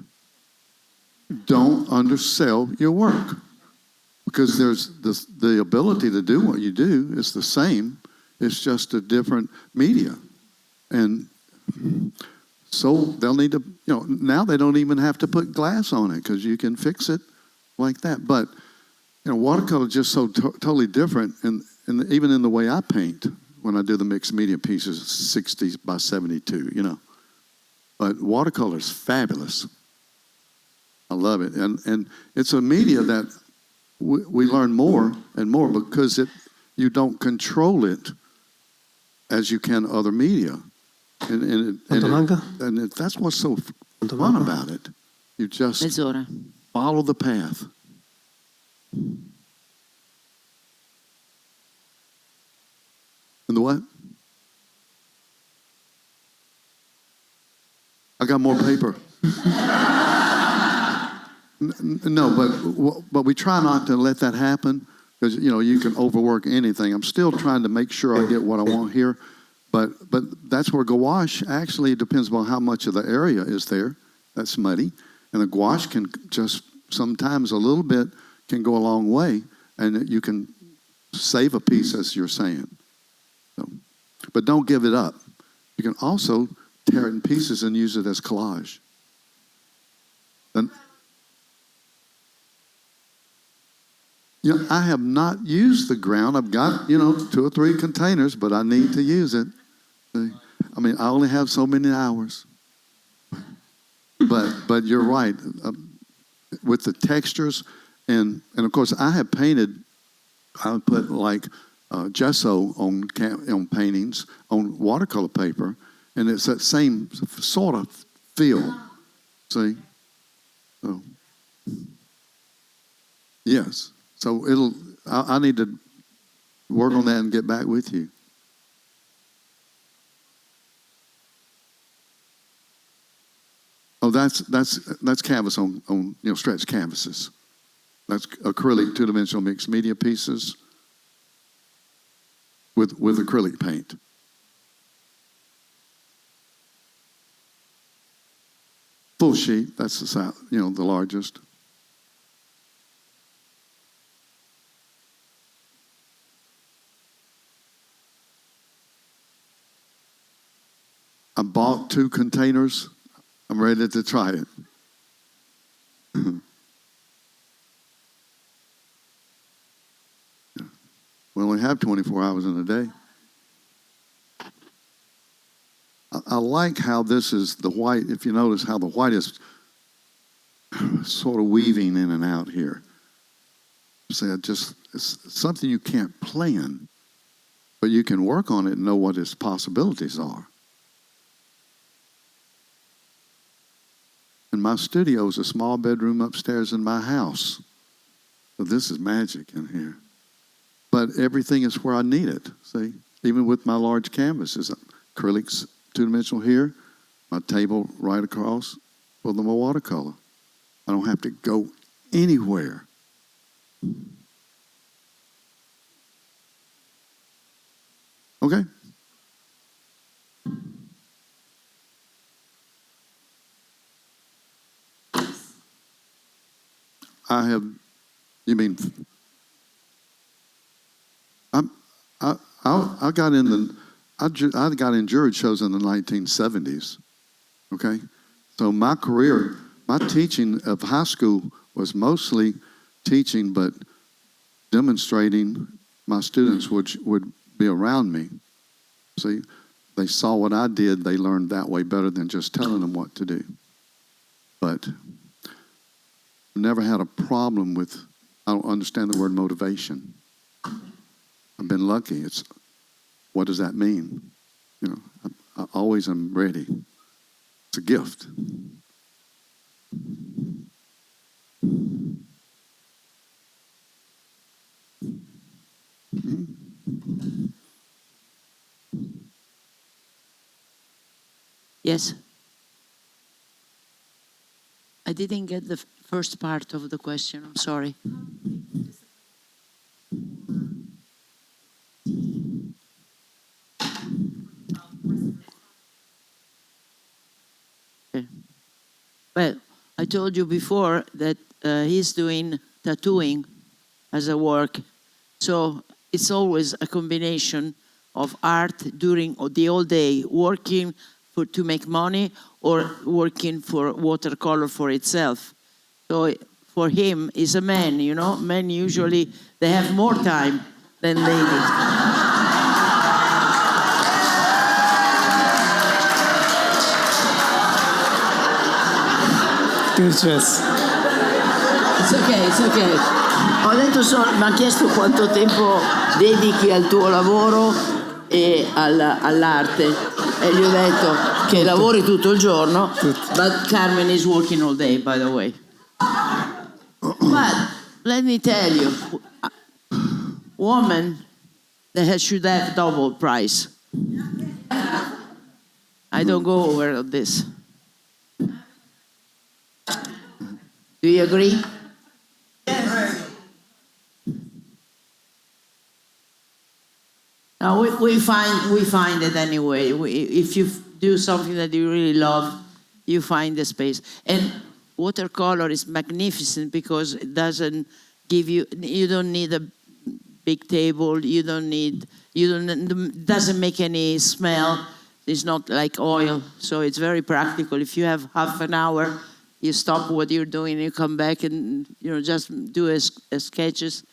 Don't undersell your work. Because there's the ability to do what you do is the same. It's just a different media. And so they'll need to, now they don't even have to put glass on it because you can fix it like that. But, watercolor is just so totally different. And even in the way I paint when I do the mixed media pieces, 60 by 72, But watercolor is fabulous. I love it. And it's a media that we learn more and more because you don't control it as you can other media. And that's what's so fun about it. You just Mezz'ora. follow the path. And the what? I got more paper. No, but we try not to let that happen because you can overwork anything. I'm still trying to make sure I get what I want here, but that's where gouache actually depends on how much of the area is there that's muddy, and the gouache can just sometimes a little bit can go a long way, and you can save a piece as you're saying. So, but don't give it up. You can also tear it in pieces and use it as collage. And, I have not used the ground. I've got, 2 or 3 containers, but I need to use it. I mean, I only have so many hours. But you're right. With the textures, and of course, I put like gesso on paintings, on watercolor paper, and it's that same sort of feel. See? So, yes. So I need to work on that and get back with you. Oh, that's canvas on stretched canvases. That's acrylic 2-dimensional mixed media pieces with acrylic paint. Full sheet, that's the size, the largest. I bought 2 containers. I'm ready to try it. We only have 24 hours in a day. I like how this is the white, if you notice how the white is sort of weaving in and out here. So it's something you can't plan, but you can work on it and know what its possibilities are. And my studio is a small bedroom upstairs in my house. So this is magic in here. But everything is where I need it. See, even with my large canvases, acrylics 2-dimensional here, my table right across, with my watercolor. I don't have to go anywhere. Okay? I have, you mean, I got in the, I got in jury shows in the 1970s, okay? So my career, my teaching of high school was mostly teaching, but demonstrating. My students would be around me. See, they saw what I did. They learned that way better than just telling them what to do. But never had a problem with, I don't understand the word motivation. I've been lucky. It's, what does that mean? You know, I always am ready. It's a gift. Yes. I didn't get the first part of the question. I'm sorry. Okay. Well, I told you before that he's doing tattooing as a work. So it's always a combination of art during the whole day, working to make money or working for watercolor for itself. So for him, he's a man, you know. Men usually, they have more time than ladies. Che è successo? It's okay, it's okay. Ho detto mi ha chiesto quanto tempo dedichi al tuo lavoro e all'arte e gli ho detto che lavori tutto il giorno. But Carmine is working all day, by the way. But let me tell you, woman that should have double price. I don't go over this. Do you agree? Now we find it anyway. If you do something that you really love, you find the space. And watercolor is magnificent because it doesn't give you. You don't need a big table. Doesn't make any smell. It's not like oil, so it's very practical. If you have half an hour, you stop what you're doing, you come back and just do a sketches.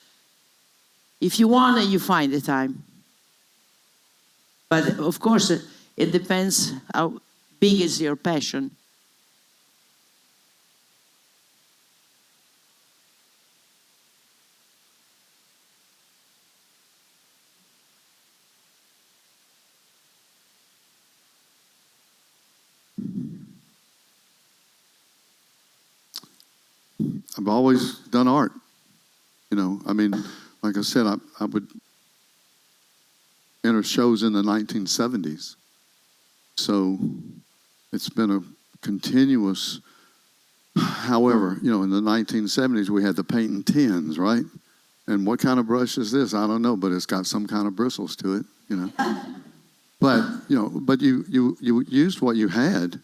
If you want it, you find the time. But of course, it depends how big is your passion. I've always done art. I mean, like I said, I would enter shows in the 1970s. So it's been a continuous, however, in the 1970s we had the painting tins, right? And what kind of brush is this? I don't know, but it's got some kind of bristles to it, But, but you used what you had,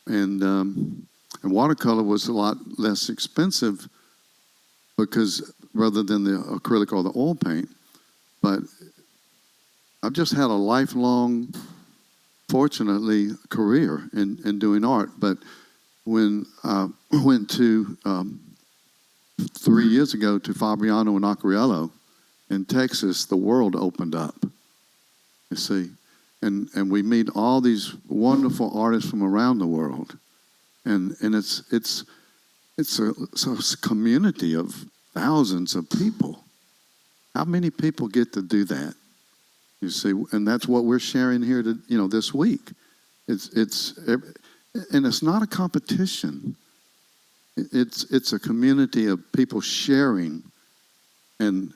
and watercolor was a lot less expensive because rather than the acrylic or the oil paint. But I've just had a lifelong, fortunately, career in doing art. But when I went to 3 years ago to FabrianoInAcquarello in Texas, the world opened up. You see, and we meet all these wonderful artists from around the world, and it's a community of thousands of people. How many people get to do that? You see, and that's what we're sharing here this week. And it's not a competition. It's a community of people sharing, and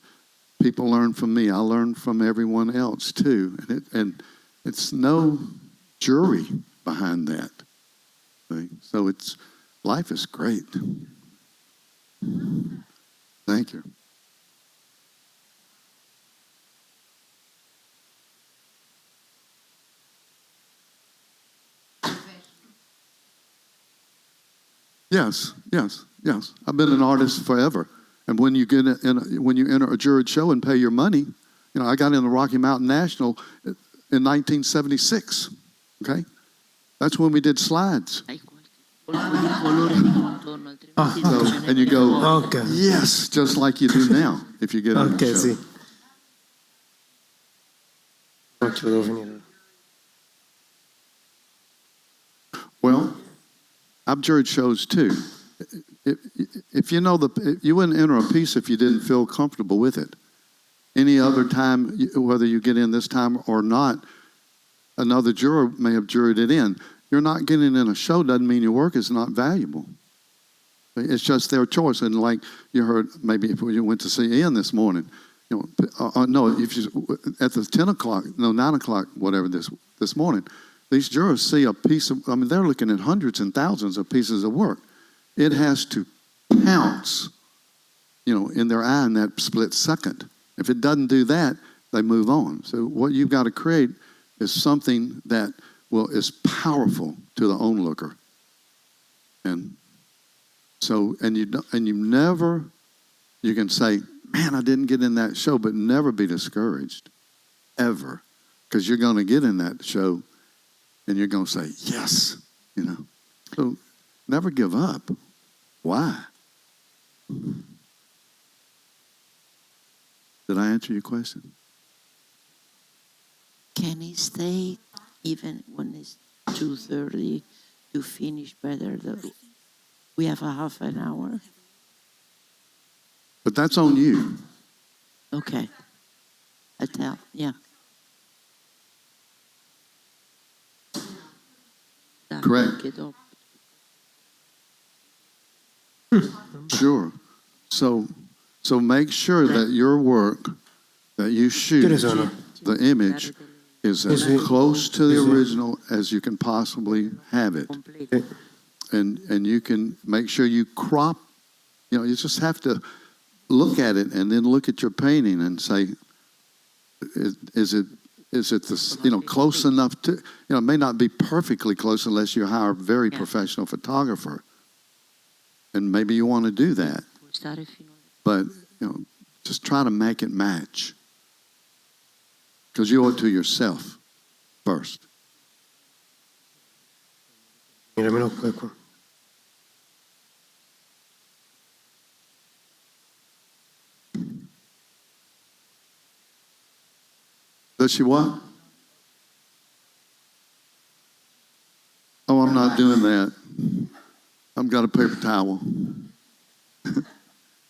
people learn from me. I learn from everyone else too, and it's no jury behind that. See? So Life is great. Thank you. Yes. I've been an artist forever. And when you when you enter a juried show and pay your money, I got in the Rocky Mountain National in 1976. Okay, that's when we did slides. So, and you go, Ok. yes, just like you do now if you get in the Ok, show. sì. Occhio, devo finire. Well, I've juried shows too. If you wouldn't enter a piece if you didn't feel comfortable with it. Any other time, whether you get in this time or not, another juror may have juried it in. You're not getting in a show doesn't mean your work is not valuable. It's just their choice. And like you heard, maybe if you went to see Ian this morning, no, if you at the 9 o'clock, whatever this morning, these jurors see a piece of. They're looking at hundreds and thousands of pieces of work. It has to pounce, in their eye in that split second. If it doesn't do that, they move on. So what you've got to create is something that is powerful to the onlooker. And so, you can say, man, I didn't get in that show, but never be discouraged, ever, because you're going to get in that show, and you're going to say, yes, So never give up. Why? Did I answer your question? Can he stay even when it's 2:30 to finish better? We have a half an hour. But that's on you. Okay. I tell, yeah. Correct. Sure. So make sure that your work that you shoot, the image, is as close to the original as you can possibly have it. And you can make sure you crop. You just have to look at it and then look at your painting and say, is it this, close enough to, it may not be perfectly close unless you hire a very professional photographer. And maybe you want to do that. But, just try to make it match. Because you owe it to yourself first. Does she what? Oh, I'm not doing that. I've got a paper towel.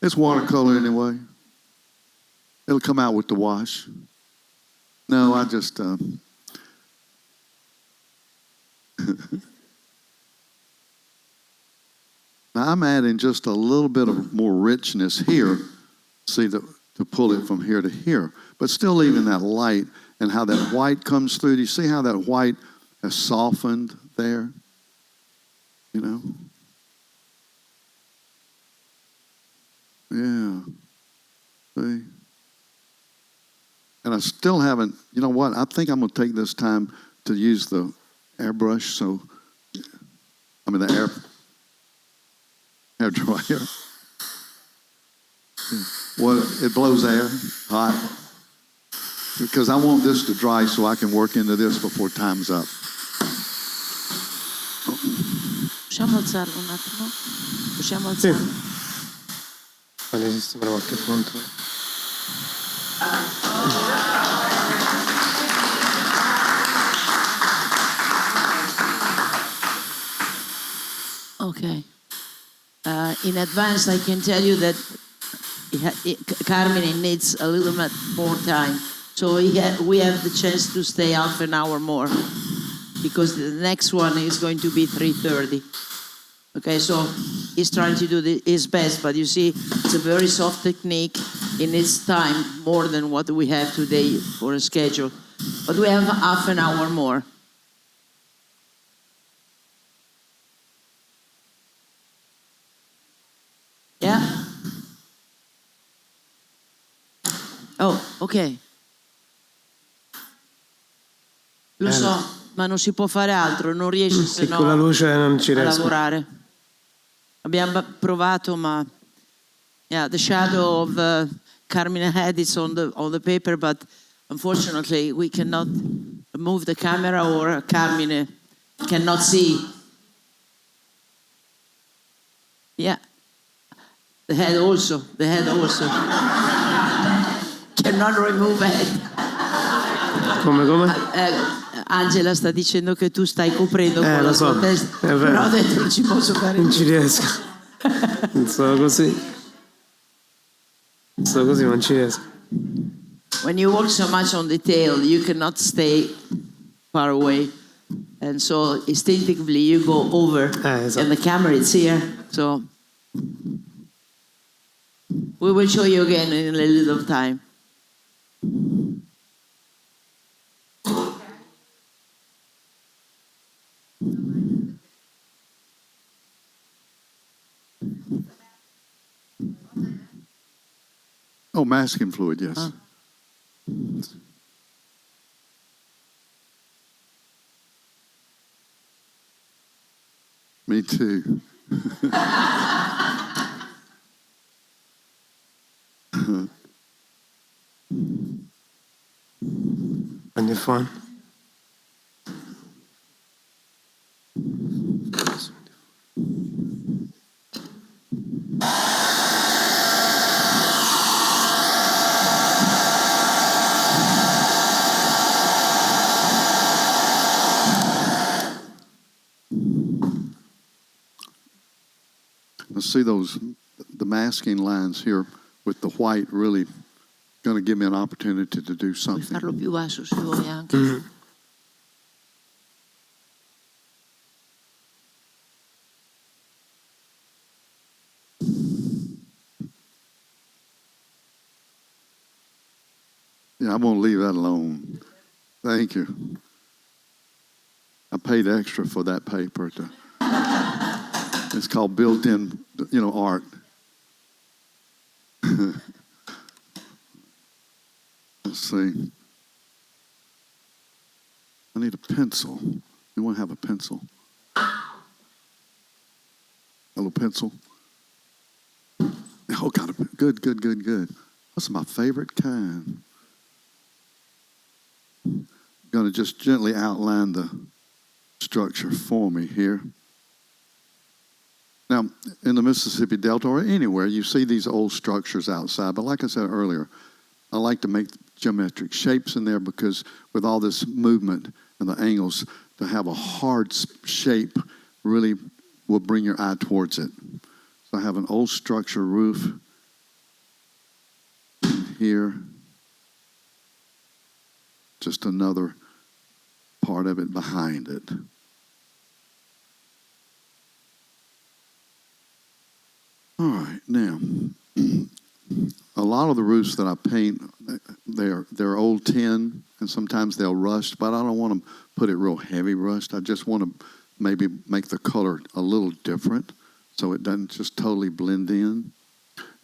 It's watercolor anyway. It'll come out with the wash. No, I just... Now I'm adding just a little bit of more richness here, to pull it from here to here, but still leaving that light and how that white comes through. Do you see how that white has softened there? Yeah. See? And I still haven't, I think I'm going to take this time to use the airbrush, the hair dryer. It blows air, hot. Because I want this to dry so I can work into this before time's up. Possiamo alzarlo un attimo? Possiamo Sì. alzarlo? Fammi sistemare qualche punto. Okay. In advance, I can tell you that Carmine needs a little bit more time. So we have the chance to stay half an hour more because the next one is going to be 3:30. Okay, so he's trying to do his best, but you see, it's a very soft technique. It needs time more than what we have today for a schedule. But we have half an hour more. Oh, ok. Lo so, ma non si può fare altro, non riesci se Sì, con la no luce non ci a riesco. lavorare. Abbiamo provato, ma yeah, the shadow of Carmine head is on the paper, but unfortunately we cannot move the camera or Carmine cannot see. Yeah, the head also. Cannot remove head. Come? Angela sta dicendo che tu stai coprendo con lo la so, tua testa, è vero. però dentro non ci posso fare Non niente. ci riesco. Non so così. Sto così, non ci riesco. When you work so much on detail, you cannot stay far away. And so instinctively you go over, Esatto. and the camera is here. So we will show you again in a little time. Oh, masking fluid, yes. Me too. Prendi il phone. Let's see the masking lines here with the white really going to give me an opportunity to do Puoi something. farlo più basso se vuoi anche. Yeah, I'm going to leave that alone. Thank you. I paid extra for that paper. It's called built-in, art. Let's see. I need a pencil. You want to have a pencil? A little pencil? Oh, got it. Good. That's my favorite kind. Going to just gently outline the structure for me here. Now, in the Mississippi Delta or anywhere, you see these old structures outside. But like I said earlier, I like to make geometric shapes in there because with all this movement and the angles, to have a hard shape really will bring your eye towards it. So I have an old structure roof here. Just another part of it behind it. All right, now, a lot of the roofs that I paint, they're old tin, and sometimes they'll rust, but I don't want to put it real heavy rust. I just want to maybe make the color a little different so it doesn't just totally blend in.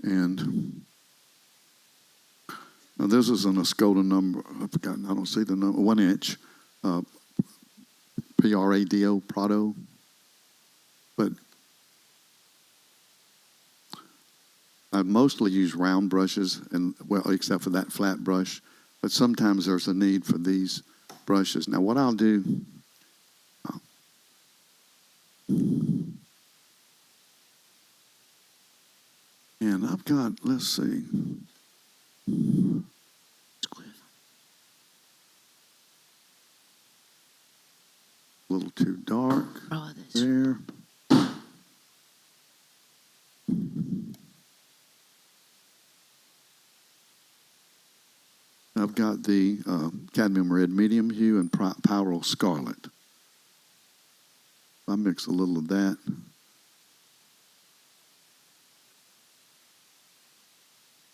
And now this is an Escoda number, I've forgotten, I don't see the number, 1 inch, Prado, Prado, but I mostly use round brushes, and well, except for that flat brush. But sometimes there's a need for these brushes. Now, what I'll do, and I've got, let's see, a little too dark Prova adesso. there. I've got the cadmium red medium hue and pyrrole scarlet. I mix a little of that.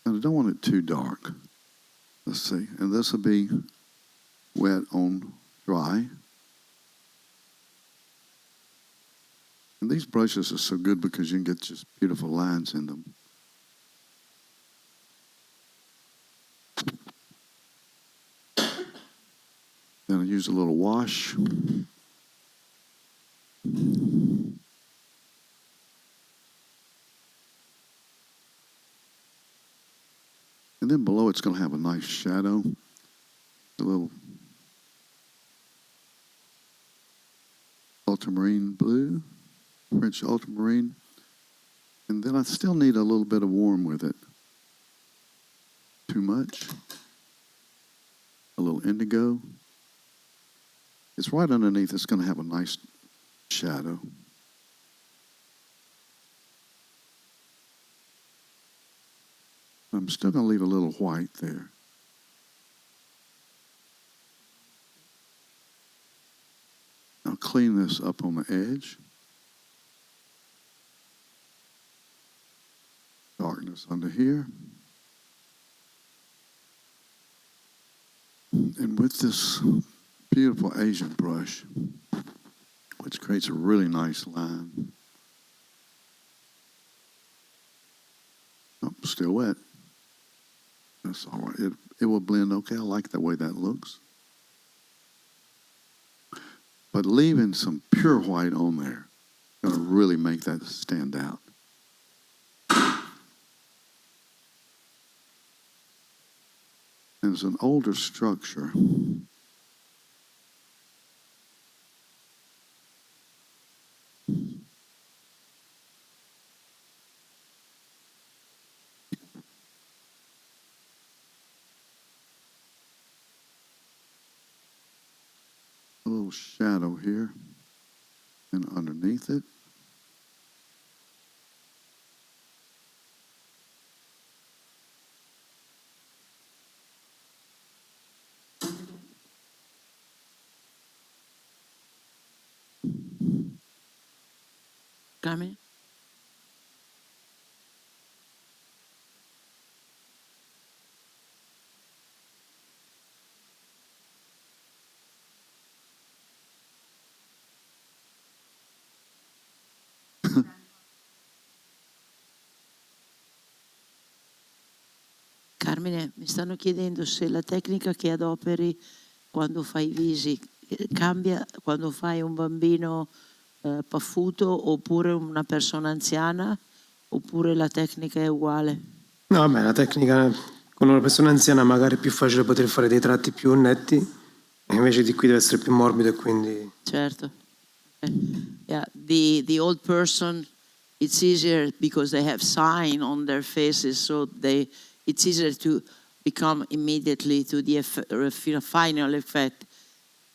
And I don't want it too dark. Let's see. And this will be wet on dry. And these brushes are so good because you can get just beautiful lines in them. Then I use a little wash. And then below it's going to have a nice shadow. A little ultramarine blue, French ultramarine. And then I still need a little bit of warm with it. Too much. A little indigo. It's right underneath. It's going to have a nice shadow. I'm still going to leave a little white there. I'll clean this up on the edge. Darkness under here. And with this beautiful Asian brush, which creates a really nice line. Oh, still wet. That's all right. It will blend okay. I like the way that looks. But leaving some pure white on there is going to really make that stand out. And it's an older structure. A little shadow here and underneath it. Carmine? Carmine, mi stanno chiedendo se la tecnica che adoperi quando fai i visi cambia quando fai un bambino paffuto oppure una persona anziana, oppure la tecnica è uguale? No, vabbè, la tecnica con una persona anziana magari è più facile poter fare dei tratti più netti, e invece di qui deve essere più morbido e quindi... Certo. Yeah, the old person, it's easier because they have sign on their faces, so it's easier to become immediately to the final effect.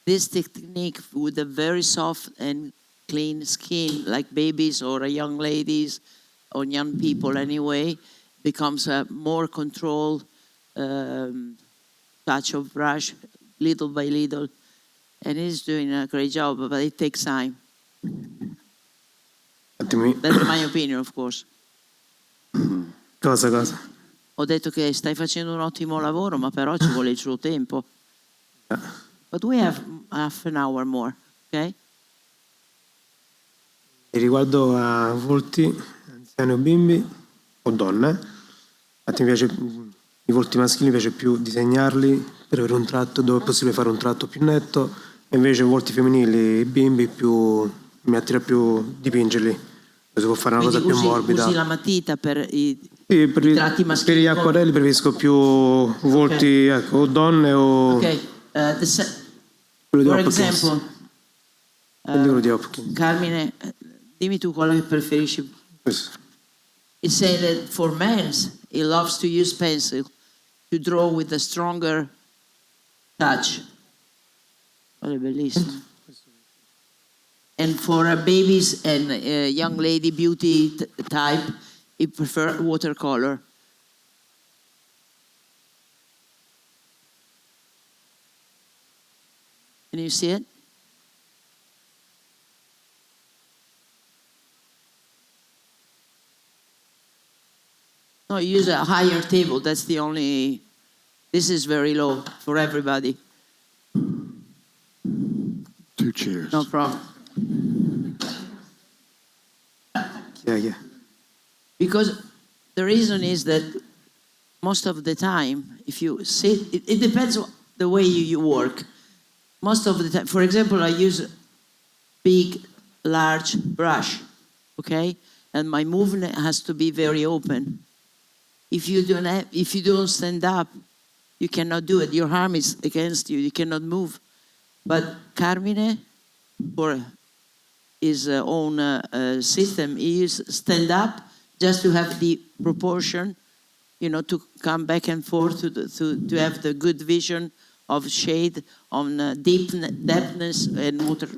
This technique with a very soft and clean skin, like babies or young ladies or young people anyway, becomes a more controlled touch of brush, little by little. And he's doing a great job, but it takes time. Attimi. That's my opinion, of course. Cosa? Ho detto che stai facendo un ottimo lavoro, ma però ci vuole il suo tempo. But we have half an hour more, okay? E riguardo a volti, anziani o bimbi, o donne, infatti mi piace, i volti maschili mi piace più disegnarli per avere un tratto dove è possibile fare un tratto più netto, e invece i volti femminili e bimbi mi attira più dipingerli, dove si può fare una cosa più morbida. Usi la matita per i per tratti maschili? Per gli acquarelli preferisco più volti, okay. Ecco, o donne o... Ok, quello di for Hopkins. example, Quello di Hopkins. Carmine, dimmi tu quello che preferisci. Questo. It says that for men, he loves to use pencil to draw with a stronger touch. Quello è bellissimo. And for babies and young lady beauty type, he prefer watercolor. Can you see it? No, use a higher table. That's the only. This is very low for everybody. 2 chairs. No problem. Yeah. Because the reason is that most of the time, if you sit, it depends on the way you work. most of the time, for example, I use big, large brush, okay? And my movement has to be very open. If you don't stand up, you cannot do it. Your arm is against you. You cannot move. But Carmine, for his own system, he is stand up just to have the proportion, to come back and forth to have the good vision of shade on depthness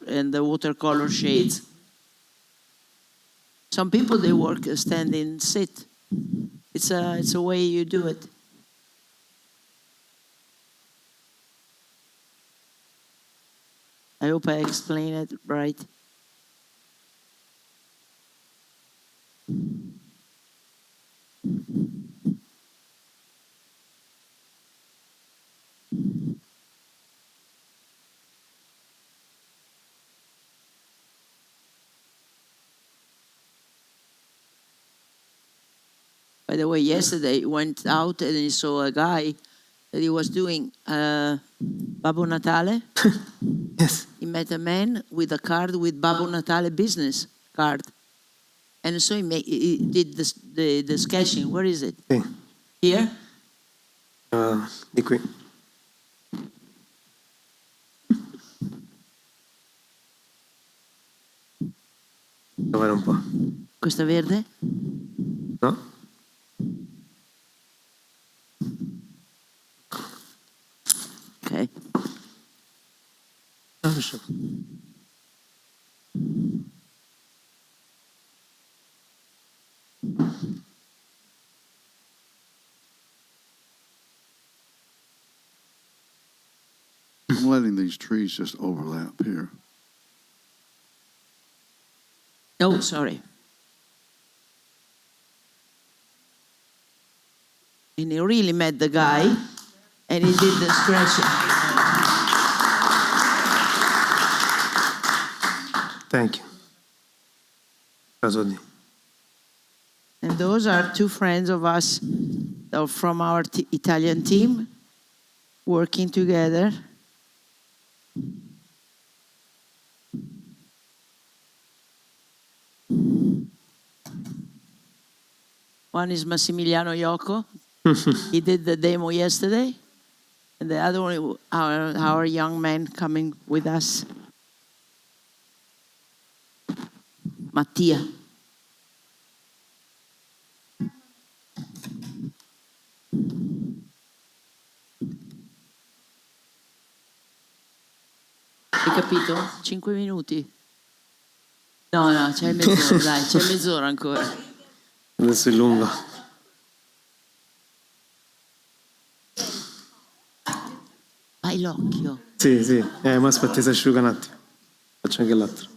and the watercolor shades. Some people, they work standing, sit. It's a way you do it. I hope I explain it right. By the way, yesterday he went out and he saw a guy that he was doing Babbo Natale. Yes. He met a man with a card with Babbo Natale business card. And so he did the sketching. Where is it? Sì. Here? Di qui. Provare un po'. Questa verde? No? Ok. I'm letting these trees just overlap here. Oh, sorry. And he really met the guy, and he did the scratching. Thank you. Caso di. And those are two friends of us from our Italian team working together. One is Massimiliano Iocco. He did the demo yesterday. And the other one, our young man coming with us, Mattia. Hai capito? 5 minuti. No, c'è mezz'ora, dai, c'è mezz'ora ancora. Adesso è lungo. Fai l'occhio. Sì, sì. Ma aspetta, si asciuga un attimo. Faccio anche l'altro.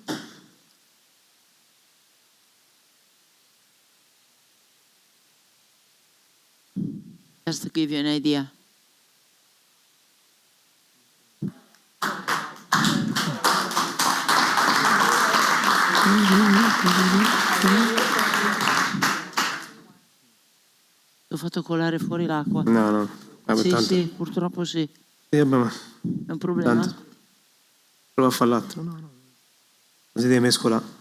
Just to give you an idea. Ho fatto colare fuori l'acqua. No, no. Sì, Tanto. sì, purtroppo sì. Sì, vabbè, ma È un problema? tanto. Prova a fare l'altro. No, no. Così devi mescolare.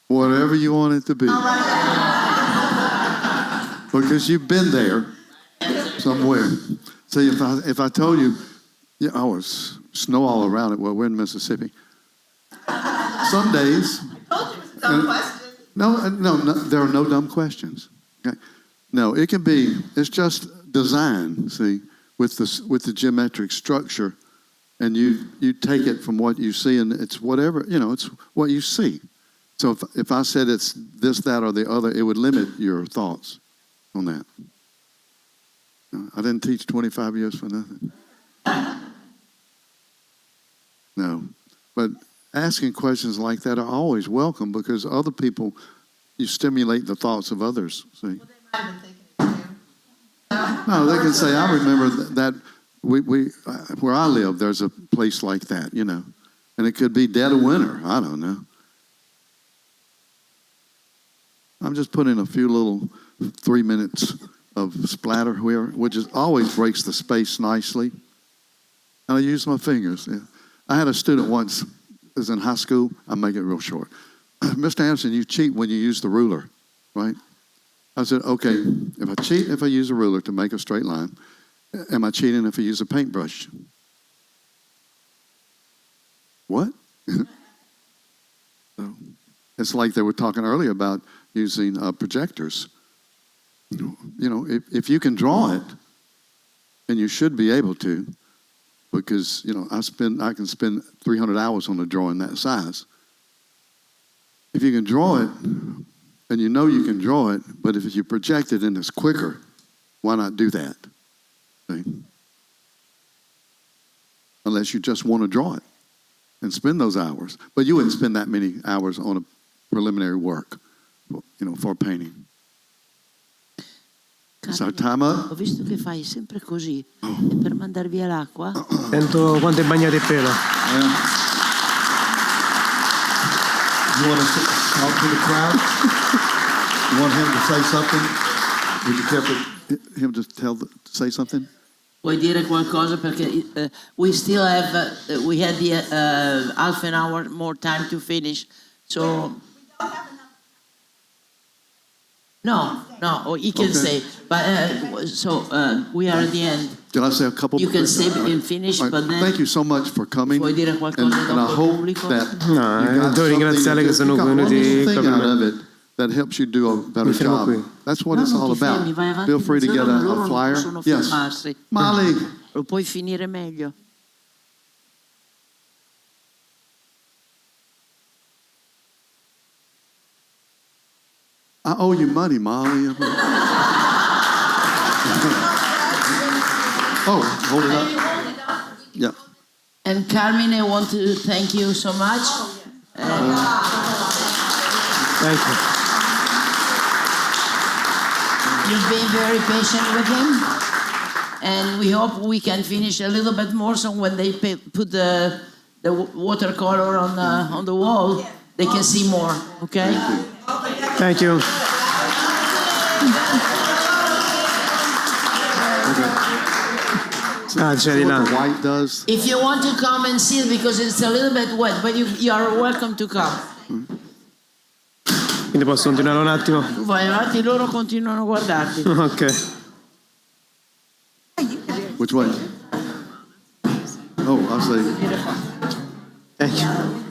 Whatever you want it to be. Because you've been there somewhere. See, if I told you, yeah, oh, it's snow all around it. Well, we're in Mississippi. Some days. Dumb question. No, there are no dumb questions. Okay? No, it can be, it's just design, see, with the geometric structure, and you take it from what you see, and it's whatever, it's what you see. So if I said it's this, that, or the other, it would limit your thoughts on that. I didn't teach 25 years for nothing. No. But asking questions like that are always welcome, because other people, you stimulate the thoughts of others, see. Well, they might have been thinking it too. No, they can say, I remember that we where I live, there's a place like that, and it could be dead of winter. I don't know. I'm just putting a few little 3 minutes of splatter here, which always breaks the space nicely. And I use my fingers. Yeah. I had a student once, was in high school. I'll make it real short. Mr. Anderson, you cheat when you use the ruler, right? I said, okay, if I cheat if I use a ruler to make a straight line, am I cheating if I use a paintbrush? What? So, it's like they were talking earlier about using projectors. If you can draw it, and you should be able to, because I can spend 300 hours on a drawing that size. If you can draw it, and you can draw it, but if you project it and it's quicker, why not do that? See? Unless you just want to draw it and spend those hours. But you wouldn't spend that many hours on a preliminary work, for a painting. Is our time up? Ho visto che fai sempre così, e per mandar via l'acqua. Sento quanto è bagnato il pelo. You want to talk to the crowd? You want him to say something? Would you care for him to say something? Vuoi dire qualcosa, perché we still have we had the half an hour more time to finish, so no, he can say, but we are at the end. Did I say a couple? You can say All and finish, right. but then Thank you so much for coming. vuoi dire qualcosa And I dopo il hope pubblico? that No, you got devo ringraziare che sono something- you got venuti one little thing proprio out me. of it that helps you do a better Mi fermo job. qui. That's what No, it's non all ti fermi, vai about. avanti, Feel free to se get no a loro non flyer. possono Yes. fermarsi. Molly. Lo puoi finire meglio. I owe you money, Molly. Oh, hold it up. Yeah. And Carmine, I want to thank you so much. Thank you. You've been very patient with him, and we hope we can finish a little bit more, so when they put the watercolor on the wall, they can see more. Okay. Thank you. C'è di What là. the white does. If you want to come and see it, because it's a little bit wet, but you are welcome to come. Quindi posso continuare un attimo? Tu vai avanti, loro continuano a guardarti. Ok. Which way? Oh, I see. Thank you.